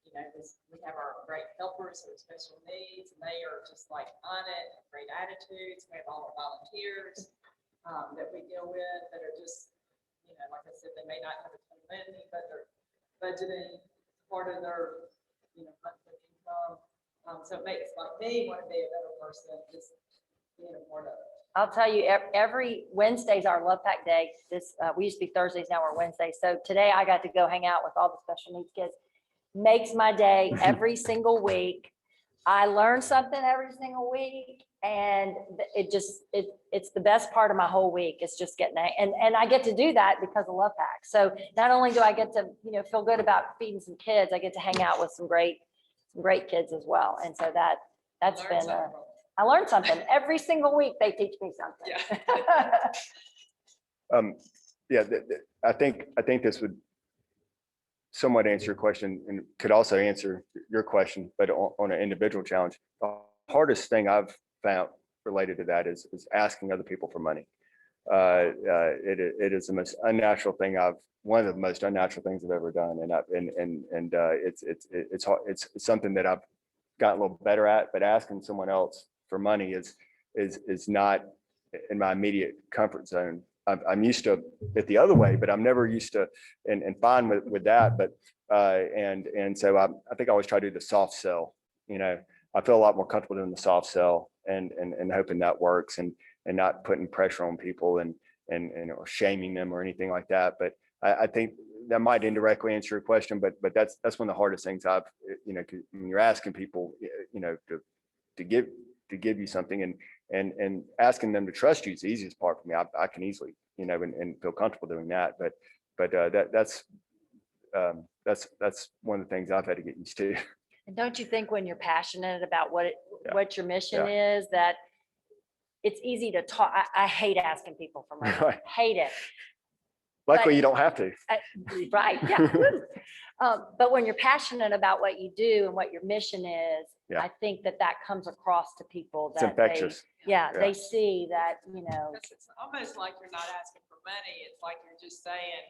You know, we have our great helpers with special needs, and they are just like on it, great attitudes. We have all our volunteers that we deal with that are just, you know, like I said, they may not have a ton of money, but they're budgeting part of their, you know, monthly income. So it makes like me want to be a better person, just being a part of it. I'll tell you, every Wednesday's our Love Pack day. We used to be Thursdays, now we're Wednesdays. So today I got to go hang out with all the special needs kids. Makes my day every single week. I learn something every single week, and it's the best part of my whole week. It's just getting and I get to do that because of Love Pack. So not only do I get to, you know, feel good about feeding some kids, I get to hang out with some great kids as well. And so that's been I learned something every single week. They teach me something. Yeah, I think this would somewhat answer your question and could also answer your question, but on an individual challenge. The hardest thing I've found related to that is asking other people for money. It is the most unnatural thing one of the most unnatural things I've ever done, and it's something that I've gotten a little better at. But asking someone else for money is not in my immediate comfort zone. I'm used to it the other way, but I'm never used to and fine with that. But and so I think I always try to do the soft sell. You know, I feel a lot more comfortable doing the soft sell and hoping that works and not putting pressure on people and or shaming them or anything like that. But I think that might indirectly answer your question. But that's one of the hardest things you know, when you're asking people, you know, to give you something and asking them to trust you is the easiest part for me. I can easily, you know, and feel comfortable doing that. But that's one of the things I've had to get used to. And don't you think when you're passionate about what your mission is, that it's easy to talk? I hate asking people for money. Right. Hate it. Luckily, you don't have to. Right. Yeah. But when you're passionate about what you do and what your mission is, I think that comes across to people. It's infectious. They see that, you know. It's almost like you're not asking for money. It's like you're just saying,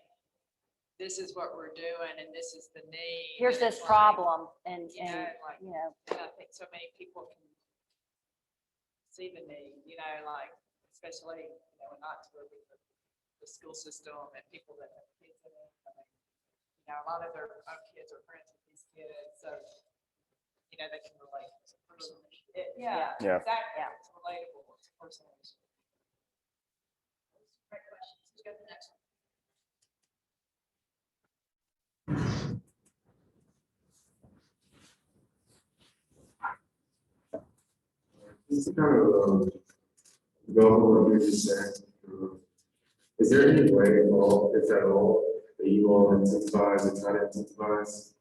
this is what we're doing and this is the need. Here's this problem and you know. And I think so many people can see the need, you know, like, especially, you know, in Oxford with the school system and people that have kids in it. I mean, you know, a lot of their own kids are friends with these kids, so, you know, they can relate personally. Yeah. Exactly. Yeah. It's relatable. It's personal. Great questions. Let's go to the next one. Just to kind of go over what you just said, is there any way at all, if at all, that you all incentivize or try to incentivize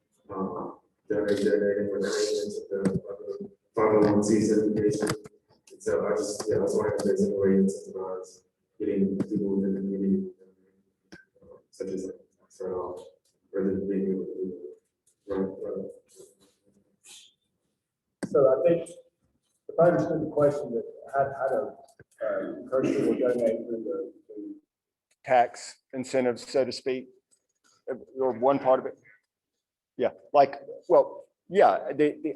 donating or donating to the 501c certification? And so I was wondering if there's any way you incentivize getting people within the community, such as like start off, rather than being able to do it. So I think, if I understood the question, that how to encourage people to donate through the Tax incentives, so to speak, or one part of it. Yeah, like, well, yeah,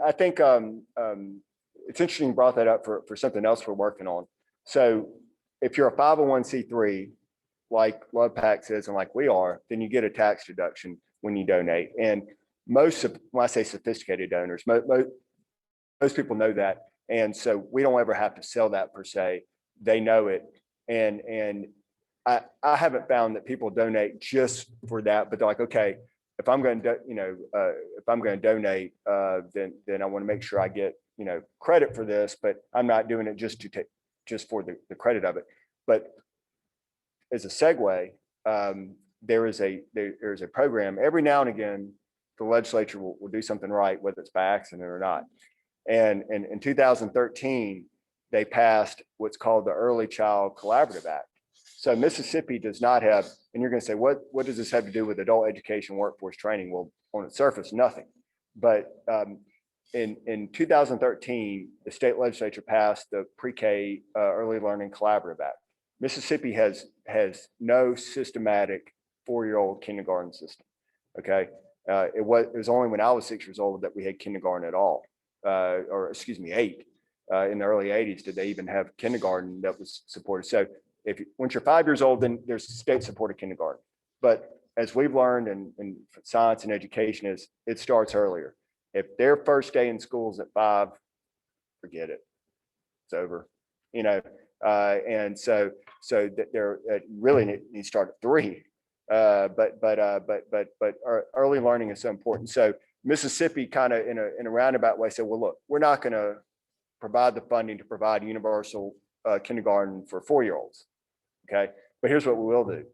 I think it's interesting you brought that up for something else we're working on. So if you're a 501c3, like Lovepacks is and like we are, then you get a tax deduction when you donate. And when I say sophisticated donors, most people know that. And so we don't ever have to sell that per se. They know it. And I haven't found that people donate just for that, but they're like, okay, if I'm going to, if I'm going to donate, then I want to make sure I get, credit for this, but I'm not doing it just for the credit of it. But as a segue, there is a program every now and again, the legislature will do something right, whether it's by accident or not. And in 2013, they passed what's called the Early Child Collaborative Act. So Mississippi does not have, and you're going to say, what does this have to do with adult education workforce training? Well, on its surface, nothing. But in 2013, the state legislature passed the Pre-K Early Learning Collaborative Act. Mississippi has no systematic 4-year-old kindergarten system. Okay. It was only when I was 6 years old that we had kindergarten at all, or excuse me, 8. In the early 80s, did they even have kindergarten that was supported? So once you're 5 years old, then there's state-supported kindergarten. But as we've learned in science and education, is it starts earlier. If their first day in school is at 5, forget it. It's over. And so that they're really need to start at 3. But early learning is so important. So Mississippi kind of in a roundabout way said, well, look, we're not going to provide the funding to provide universal kindergarten for 4-year-olds. Okay, but here's what we will do.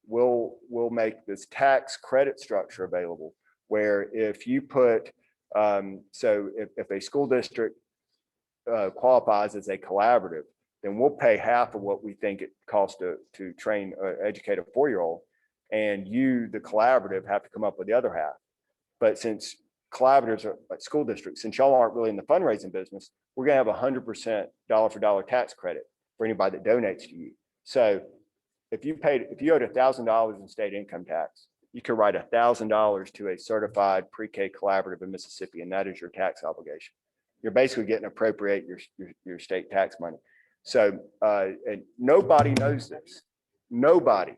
We'll make this tax credit structure available where if you put so if a school district qualifies as a collaborative, then we'll pay half of what we think it costs to train educate a 4-year-old, and you, the collaborative, have to come up with the other half. But since collaboratives are like school districts, since y'all aren't really in the fundraising business, we're gonna have 100% dollar for dollar tax credit for anybody that donates to you. So if you owed $1,000 in state income tax, you could write $1,000 to a certified pre-K collaborative in Mississippi, and that is your tax obligation. You're basically getting to appropriate your state tax money. So and nobody knows this. Nobody.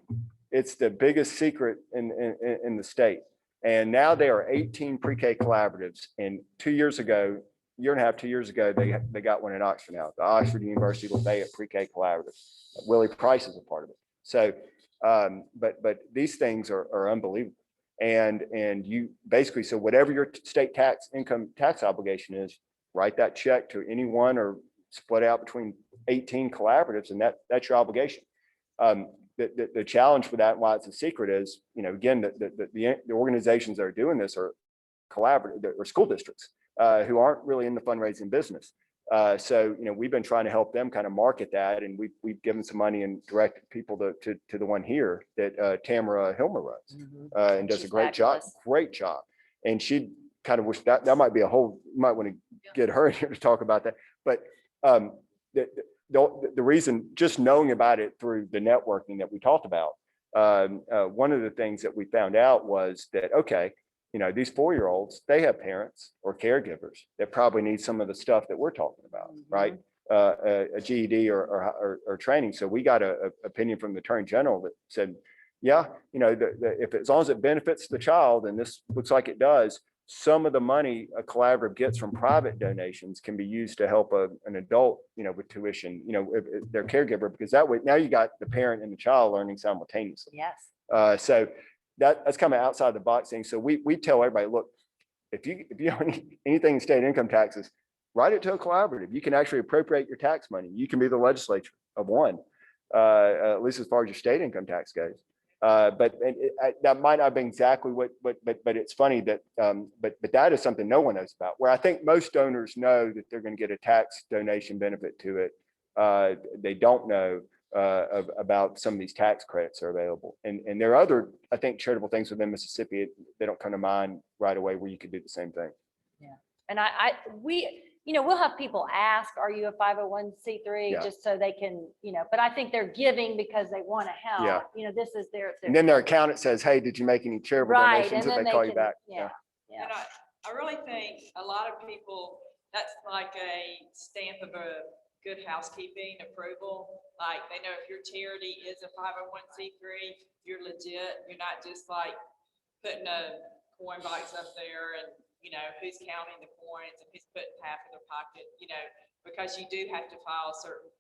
It's the biggest secret in the state. And now there are 18 pre-K collaboratives. And 2 years ago, year and a half, 2 years ago, they got one in Oxford now, the Oxford University Lafayette Pre-K Collaborative. Willie Price is a part of it. So, but these things are unbelievable. And you basically, so whatever your state income tax obligation is, write that check to anyone or split out between 18 collaboratives, and that's your obligation. The challenge for that, why it's a secret, is, again, the organizations that are doing this are collaborative or school districts who aren't really in the fundraising business. So we've been trying to help them kind of market that, and we've given some money and directed people to the one here that Tamara Hilmer runs, and does a great job. And she kind of wish that might be you might want to get her in here to talk about that. But the reason, just knowing about it through the networking that we talked about, one of the things that we found out was that, okay, these 4-year-olds, they have parents or caregivers that probably need some of the stuff that we're talking about, right? A GED or training. So we got an opinion from the Attorney General that said, yeah, if as long as it benefits the child, and this looks like it does, some of the money a collaborative gets from private donations can be used to help an adult, with tuition, their caregiver, because that way now you got the parent and the child learning simultaneously. Yes. So that's kind of outside the box thing. So we tell everybody, look, if you owe anything in state income taxes, write it to a collaborative. You can actually appropriate your tax money. You can be the legislature of one, at least as far as your state income tax goes. But that might not have been exactly but it's funny that, but that is something no one knows about, where I think most donors know that they're going to get a tax donation benefit to it. They don't know about some of these tax credits are available. And there are other, I think, charitable things within Mississippi. They don't come to mind right away where you could do the same thing. Yeah. And we'll have people ask, are you a 501c3? Yeah. Just so they can, but I think they're giving because they want to help. Yeah. This is their. And then their accountant says, hey, did you make any charitable donations? And they call you back. Yeah. And I really think a lot of people, that's like a stamp of a good housekeeping approval. Like, they know if your charity is a 501c3, you're legit. You're not just like putting a coin box up there and who's counting the coins and who's putting half in their pocket, because you do have to file certain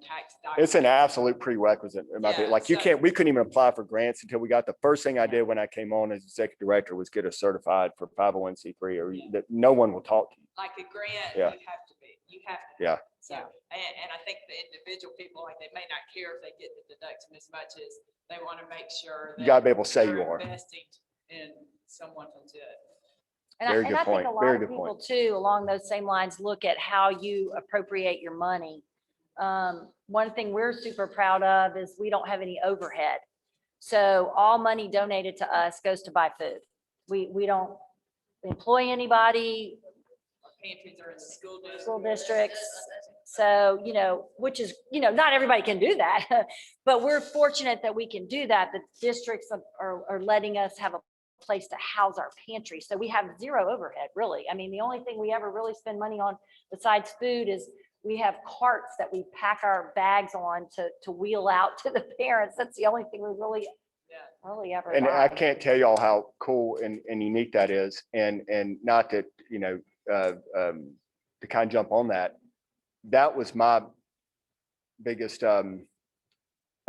tax documents. It's an absolute prerequisite. We couldn't even apply for grants until we got the first thing I did when I came on as executive director was get us certified for 501c3, or that no one will talk to you. Like a grant, Yeah. you have to. Yeah. So, and I think the individual people, like, they may not care if they get the deduction as much as they want to make sure that You gotta be able to say they're you are. investing in someone legit. And Very I good think point. a lot Very of good people point. too, along those same lines, look at how you appropriate your money. One thing we're super proud of is we don't have any overhead. So all money donated to us goes to buy food. We don't employ anybody. Our pantries are in the school Districts. So, which is, not everybody can do that, but we're fortunate that we can do that. The districts are letting us have a place to house our pantry. So we have zero overhead, really. I mean, the only thing we ever really spend money on besides food is we have carts that we pack our bags on to wheel out to the parents. That's the only thing we really ever And buy. I can't tell y'all how cool and unique that is. And not that, to kind of jump on that, that was my biggest, I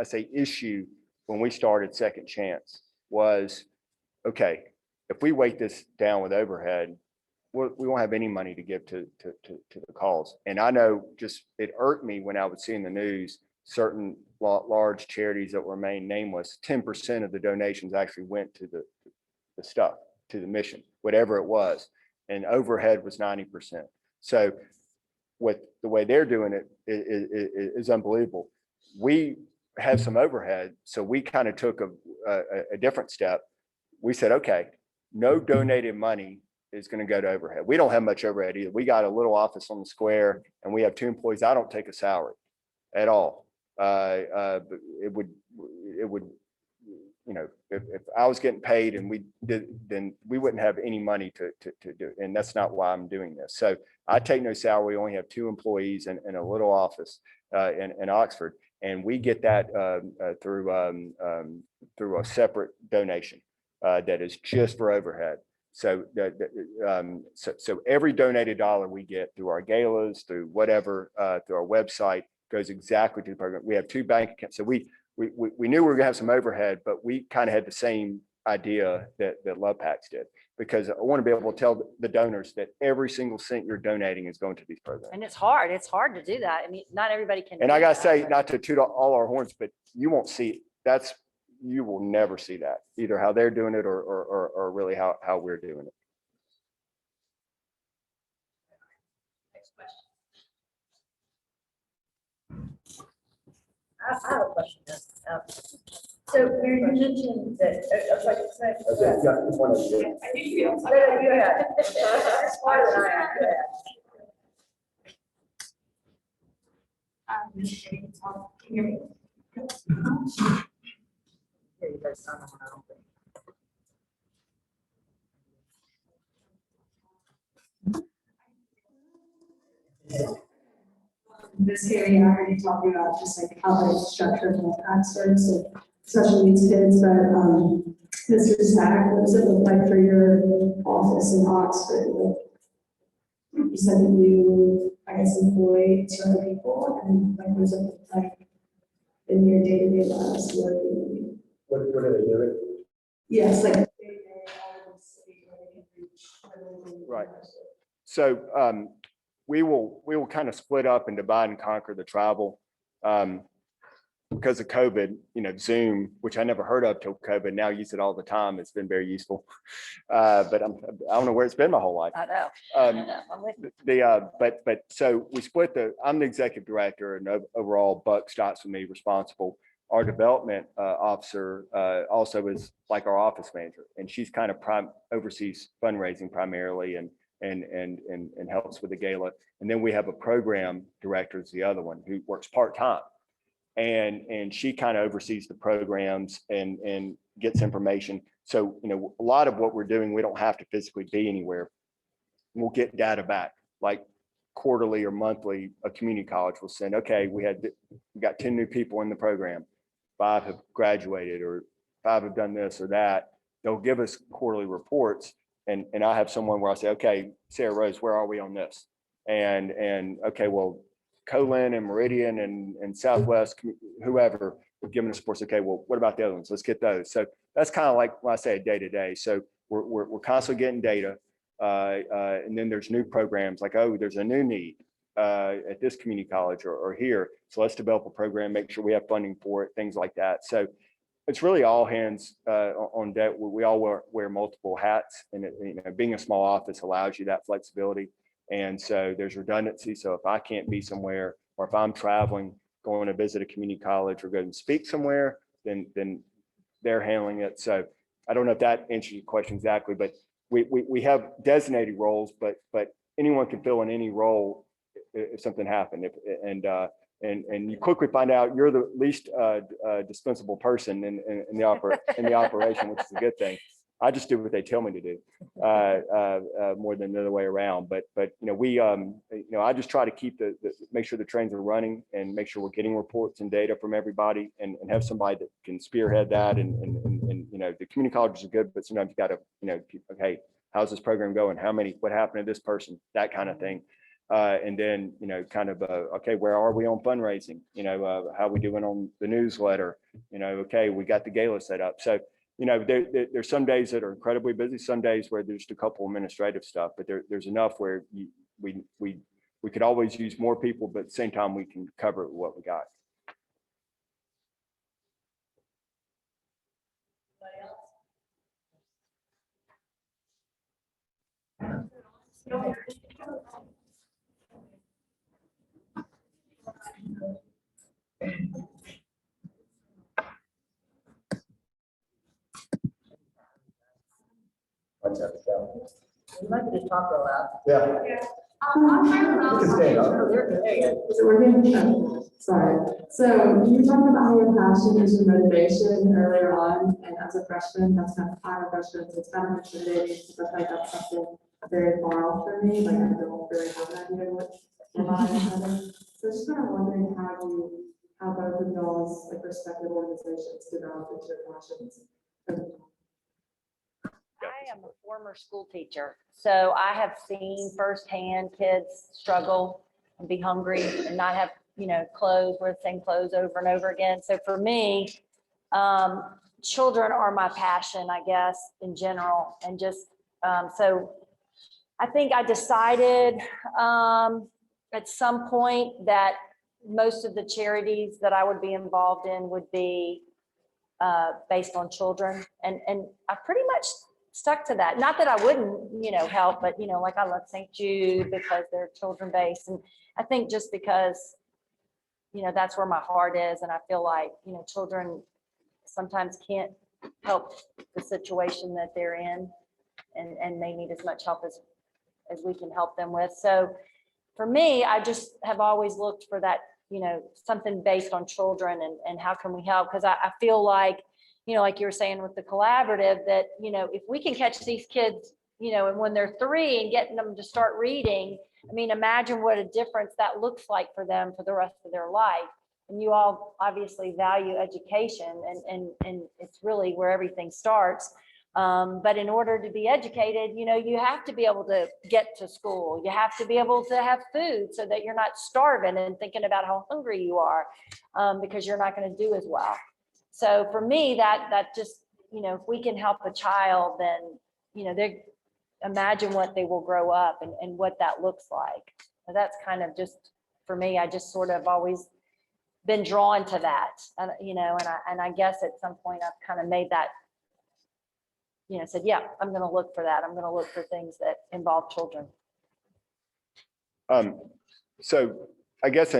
say issue when we started Second Chance was, okay, if we weight this down with overhead, we won't have any money to give to the cause. And I know just, it irked me when I would see in the news, certain large charities that remain nameless, 10% of the donations actually went to the stuff, to the mission, whatever it was. And overhead was 90%. So with the way they're doing it is unbelievable. We have some overhead. So we kind of took a different step. We said, okay, no donated money is going to go to overhead. We don't have much overhead either. We got a little office on the square and we have 2 employees. I don't take a salary at all. But it would, if I was getting paid and we did, then we wouldn't have any money to do it. And that's not why I'm doing this. So I take no salary. We only have 2 employees in a little office in Oxford. And we get that through a separate donation that is just for overhead. So so every donated dollar we get through our galas, through whatever, through our website, goes exactly to the program. We have 2 bank accounts. So we knew we were gonna have some overhead, but we kind of had the same idea that Lovepacks did, because I want to be able to tell the donors that every single cent you're donating is going to these programs. And it's hard to do that. I mean, not everybody can. And do I gotta that, say, but- not to toot all our horns, but you won't see, you will never see that, either how they're doing it or really how we're doing it. I have a question. So Mary, you mentioned that, I was like, I think you have. Smarter than I am. Can you hear me? Here you go, son. This area, I already talked about just like how the structure of Lovepacks works, so special needs kids, but Mr. Zach, what does it look like for your office in Oxford? Like, you said that you, I guess, employ certain people, and like, what does it look like in your day-to-day lives? What are they doing? Yes, like. Right. So we will kind of split up and divide and conquer the travel. Because of COVID, Zoom, which I never heard of till COVID, now use it all the time. It's been very useful. But I don't know where it's been my whole life. I know. I'm with you. But so we split I'm the executive director, and overall Buck Stott's with me responsible. Our development officer also is like our office manager, and she's kind of oversees fundraising primarily and helps with the gala. And then we have a program director, is the other one, who works part-time. And she kind of oversees the programs and gets information. So, a lot of what we're doing, we don't have to physically be anywhere. We'll get data back, like quarterly or monthly. A community college will send, okay, we got 10 new people in the program, 5 have graduated, or 5 have done this or that. They'll give us quarterly reports. And I have someone where I say, okay, Sarah Rose, where are we on this? And okay, well, Colin and Meridian and Southwest, whoever, have given us reports. Okay, well, what about the other ones? Let's get those. So that's kind of like when I say day to day. So we're constantly getting data. And then there's new programs like, oh, there's a new need at this community college or here. So let's develop a program, make sure we have funding for it, things like that. So it's really all hands on deck. We all wear multiple hats, and being a small office allows you that flexibility. And so there's redundancy. So if I can't be somewhere, or if I'm traveling, going to visit a community college or go and speak somewhere, then they're handling it. So I don't know if that answers your question exactly, but we have designated roles, but anyone can fill in any role if something happened. And you quickly find out you're the least dispensable person in the operation, which is a good thing. I just do what they tell me to do more than the other way around. But I just try to keep make sure the trains are running and make sure we're getting reports and data from everybody and have somebody that can spearhead that. And the community colleges are good, but sometimes you got to, okay, how's this program going? What happened to this person? That kind of thing. And then, okay, where are we on fundraising? How are we doing on the newsletter? Okay, we got the gala set up. So, there's some days that are incredibly busy, some days where there's just a couple administrative stuff, but there's enough where we could always use more people, but at the same time, we can cover what we got. You might just talk real loud. Yeah. Is it working? Oh, sorry. So you talked about your passion is your motivation earlier on, and as a freshman, that's kind of I'm a freshman, so it's kind of intimidating, but like that's something very far off for me. Like I don't really have an idea what I'm So just kind of wondering how both of y'all's like respective organizations develop into your passions. I am a former school teacher, so I have seen firsthand kids struggle and be hungry and not have, clothes, wear the same clothes over and over again. So for me, children are my passion, I guess, in general. And just, so I think I decided at some point that most of the charities that I would be involved in would be based on children. And I pretty much stuck to that. Not that I wouldn't, help, but, like I love St. Jude because they're children based. And I think just because, that's where my heart is. And I feel like, children sometimes can't help the situation that they're in and they need as much help as we can help them with. So for me, I just have always looked for that, something based on children and how can we help? Because I feel like, like you were saying with the collaborative, that, if we can catch these kids, and when they're 3 and getting them to start reading, I mean, imagine what a difference that looks like for them for the rest of their life. And you all obviously value education and it's really where everything starts. But in order to be educated, you have to be able to get to school. You have to be able to have food so that you're not starving and thinking about how hungry you are because you're not going to do as well. So for me, that just, if we can help a child, then, they imagine what they will grow up and what that looks like. So that's kind of just, for me, I just sort of always been drawn to that, and I guess at some point I've kind of made that, said, yeah, I'm going to look for that. I'm going to look for things that involve children. So I guess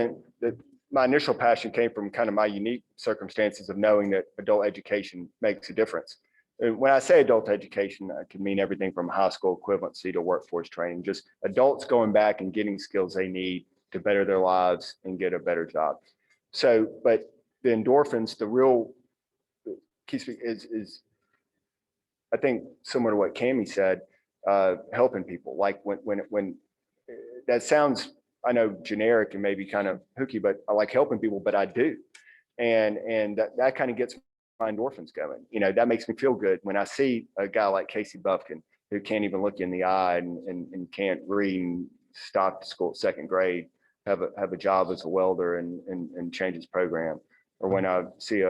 my initial passion came from kind of my unique circumstances of knowing that adult education makes a difference. When I say adult education, I can mean everything from high school equivalency to workforce training, just adults going back and getting skills they need to better their lives and get a better job. So, but the endorphins, the real key is I think similar to what Cammie said, helping people. Like when that sounds, I know, generic and maybe kind of hooky, but I like helping people, but I do. And that kind of gets my endorphins going. That makes me feel good when I see a guy like Casey Buffkin who can't even look you in the eye and can't read and stopped school at 2nd grade, have a job as a welder and change his program. Or when I see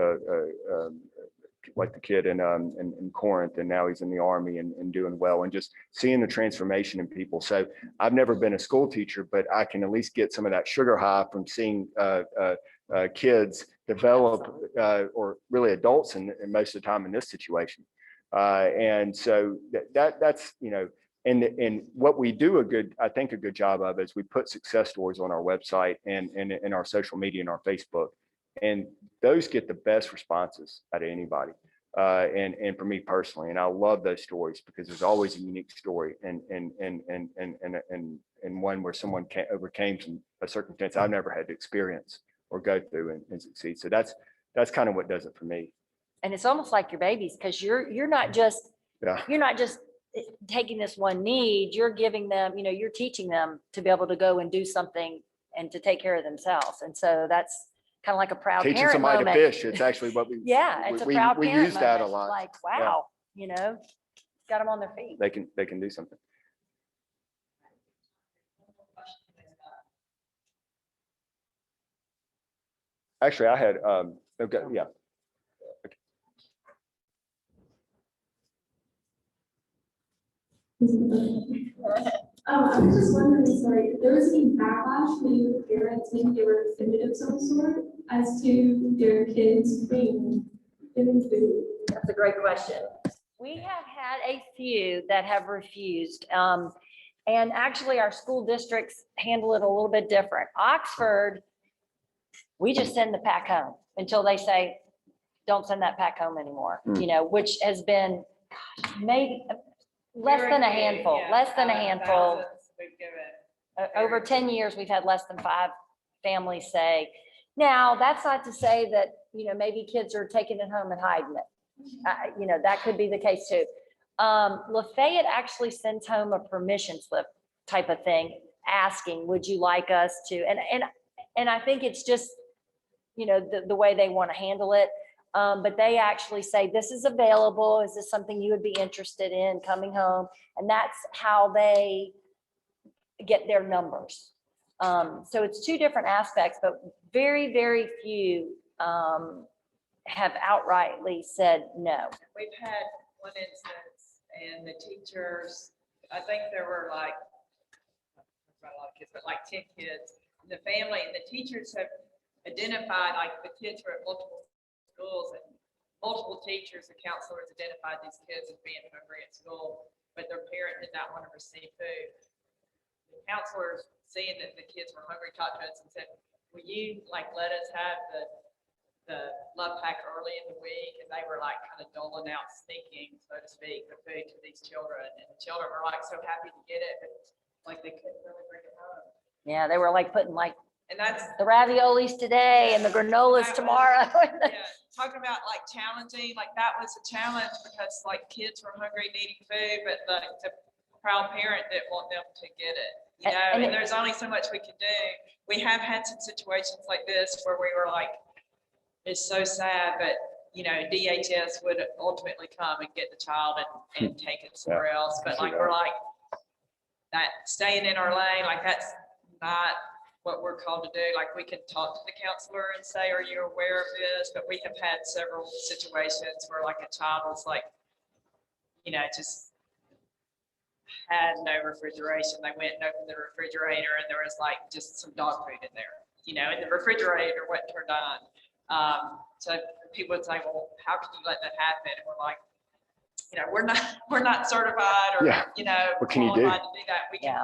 like the kid in Corinth, and now he's in the Army and doing well, and just seeing the transformation in people. So I've never been a school teacher, but I can at least get some of that sugar high from seeing kids develop, or really adults in most of the time in this situation. And so that's, and what we do I think a good job of is we put success stories on our website and in our social media and our Facebook. And those get the best responses out of anybody. and for me personally, and I love those stories because there's always a unique story and one where someone overcame a circumstance I've never had to experience or go through and succeed. So that's kind of what does it for me. And it's almost like your babies, because you're not just Yeah. you're not just taking this one need, you're giving them, you're teaching them to be able to go and do something and to take care of themselves. And so that's kind of like a proud Teaching parent somebody moment. to fish, it's actually what we Yeah, it's a we proud parent use that a moment. lot. Like, wow, got them on their feet. They can do something. Actually, I had okay, yeah. I was just wondering, sorry, if there was any backlash from your parents, maybe they were offended of some sort as to their kids being given food? That's a great question. We have had a few that have refused. And actually our school districts handle it a little bit different. Oxford, we just send the pack home until they say, don't send that pack home anymore, which has been maybe less than a handful, We've given. Over 10 years, we've had less than 5 families say. Now, that's not to say that, maybe kids are taking it home and hiding it. That could be the case too. Lafayette actually sends home a permission slip type of thing, asking, would you like us to? And I think it's just, the way they want to handle it. But they actually say, this is available. Is this something you would be interested in coming home? And that's how they get their numbers. So it's 2 different aspects, but very, very few have outrightly said no. We've had one instance and the teachers, I think there were like, not a lot of kids, but like 10 kids. The family and the teachers have identified, like the kids were at multiple schools and multiple teachers and counselors identified these kids as being hungry at school, but their parent did not want to receive food. The counselors, seeing that the kids were hungry, talked to us and said, will you let us have the Lovepack early in the week? And they were like kind of doling out, sneaking, so to speak, the food to these children. And the children were like so happy to get it, but they couldn't really bring it home. Yeah, they were putting and that's the raviolis today and the granolas tomorrow. Talking about challenging, that was a challenge because kids were hungry, needing food, but the proud parent didn't want them to get it. And there's only so much we can do. We have had some situations like this where we were it's so sad, but DHS would ultimately come and get the child and take it somewhere else. But we're that staying in our lane, that's not what we're called to do. We can talk to the counselor and say, are you aware of this? But we have had several situations where a child was just had no refrigeration. They went and opened the refrigerator and there was just some dog food in there, and the refrigerator wasn't turned on. So people would say, well, how can you let that happen? And we're we're not certified or, what can you do? qualified to do that. We can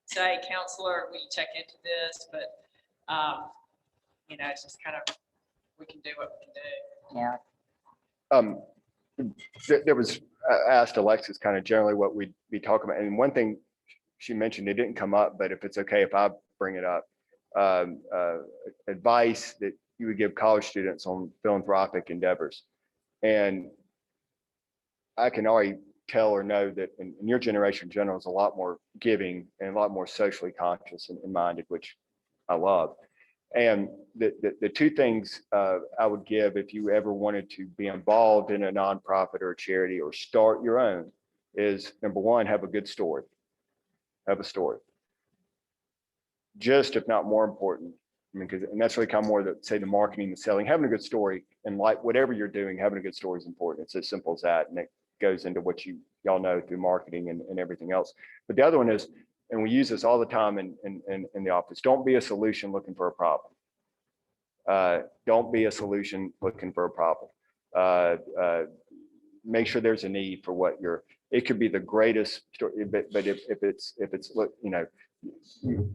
say, counselor, we check into this, but, it's just kind of, we can do what we can do. Yeah. There was, I asked Alexis kind of generally what we'd be talking about. And one thing she mentioned, it didn't come up, but if it's okay if I bring it up, advice that you would give college students on philanthropic endeavors. And I can already tell or know that in your generation in general is a lot more giving and a lot more socially conscious and minded, which I love. And the 2 things I would give if you ever wanted to be involved in a nonprofit or a charity or start your own is, number 1, have a good story. Have a story. Just if not more important, and that's really kind of more the marketing, the selling, having a good story, and whatever you're doing, having a good story is important. It's as simple as that. And it goes into what y'all know through marketing and everything else. But the other one is, and we use this all the time in the office, don't be a solution looking for a problem. Don't be a solution looking for a problem. Make sure there's a need for what it could be the greatest story, but if it's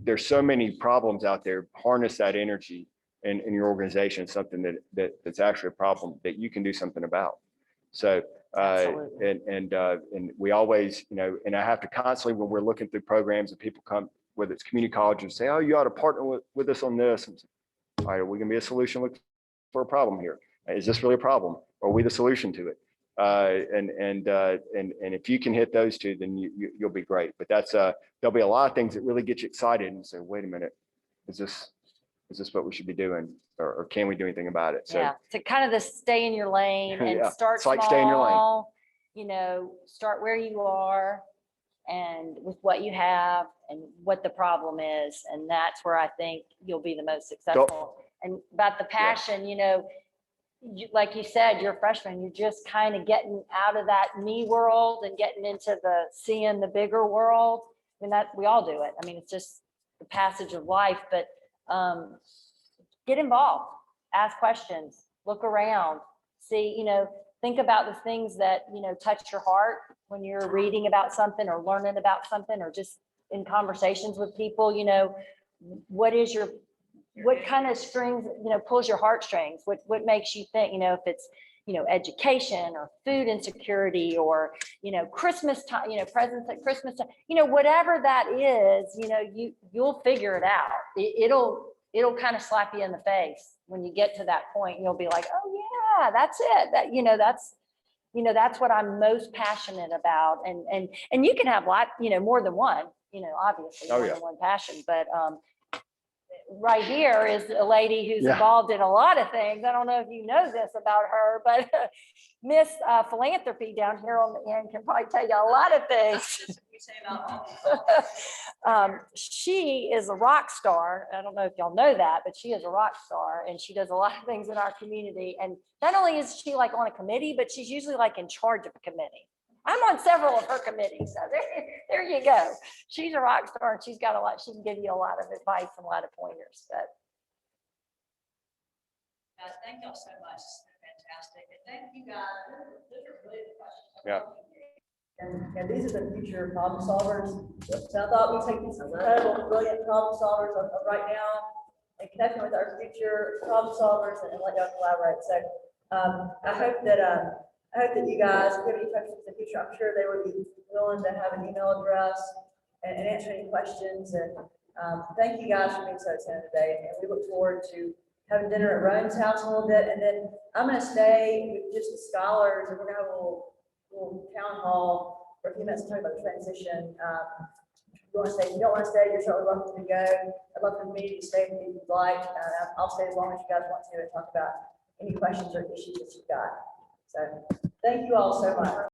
there's so many problems out there, harness that energy in your organization, something that's actually a problem that you can do something about. So, Absolutely. and we always, you know, and I have to constantly, when we're looking through programs and people come, whether it's community colleges, say, oh, you ought to partner with us on this. And say, all right, are we gonna be a solution for a problem here? Is this really a problem? Are we the solution to it? And if you can hit those two, then you'll be great. But that's there'll be a lot of things that really get you excited and say, wait a minute, is this what we should be doing, or can we do anything about it? So Yeah, to kind of just stay in your lane and Yeah, start it's like stay in your lane. small, you know, start where you are and with what you have and what the problem is. And that's where I think you'll be the most successful. And about the passion, you know, like you said, you're a freshman, you're just kind of getting out of that me world and getting into the seeing the bigger world. I mean, that we all do it. I mean, it's just the passage of life, but get involved, ask questions, look around, see, you know, think about the things that, you know, touch your heart when you're reading about something or learning about something, or just in conversations with people, you know, what kind of strings, you know, pulls your heartstrings? What makes you think, you know, if it's, you know, education or food insecurity or, you know, Christmas time, you know, presents at Christmas time, you know, whatever that is, you know, you'll figure it out. It'll kind of slap you in the face when you get to that point. You'll be like, oh yeah, that's it. That, you know, that's what I'm most passionate about. And you can have you know, more than one, you know, obviously more than one passion, but right here is a lady who's involved in a lot of things. I don't know if you know this about her, but Miss Philanthropy down here on the end can probably tell you a lot of things. She is a rock star. I don't know if y'all know that, but she is a rock star and she does a lot of things in our community. And not only is she like on a committee, but she's usually like in charge of a committee. I'm on several of her committees, so there you go. She's a rock star and she's got a lot. She can give you a lot of advice and a lot of pointers. But thank y'all so much. It's been fantastic, and thank you guys. Those are really good questions. Yeah. And these are the future problem solvers. So I thought we'd take these incredible, brilliant problem solvers of right now and connect them with our future problem solvers and let y'all collaborate. So I hope that you guys, if you have any questions in the future, I'm sure they would be willing to have an email address and answer any questions. And thank you guys for being so attentive today. And we look forward to having dinner at Rowan's house in a little bit. And then I'm going to stay with just the scholars, and we're going to have a little town hall for a few minutes to talk about the transition. If you want to stay, if you don't want to stay, you're certainly welcome to go. I'd love for me to stay if you'd like. I'll stay as long as you guys want to and talk about any questions or issues that you've got. So thank you all so much.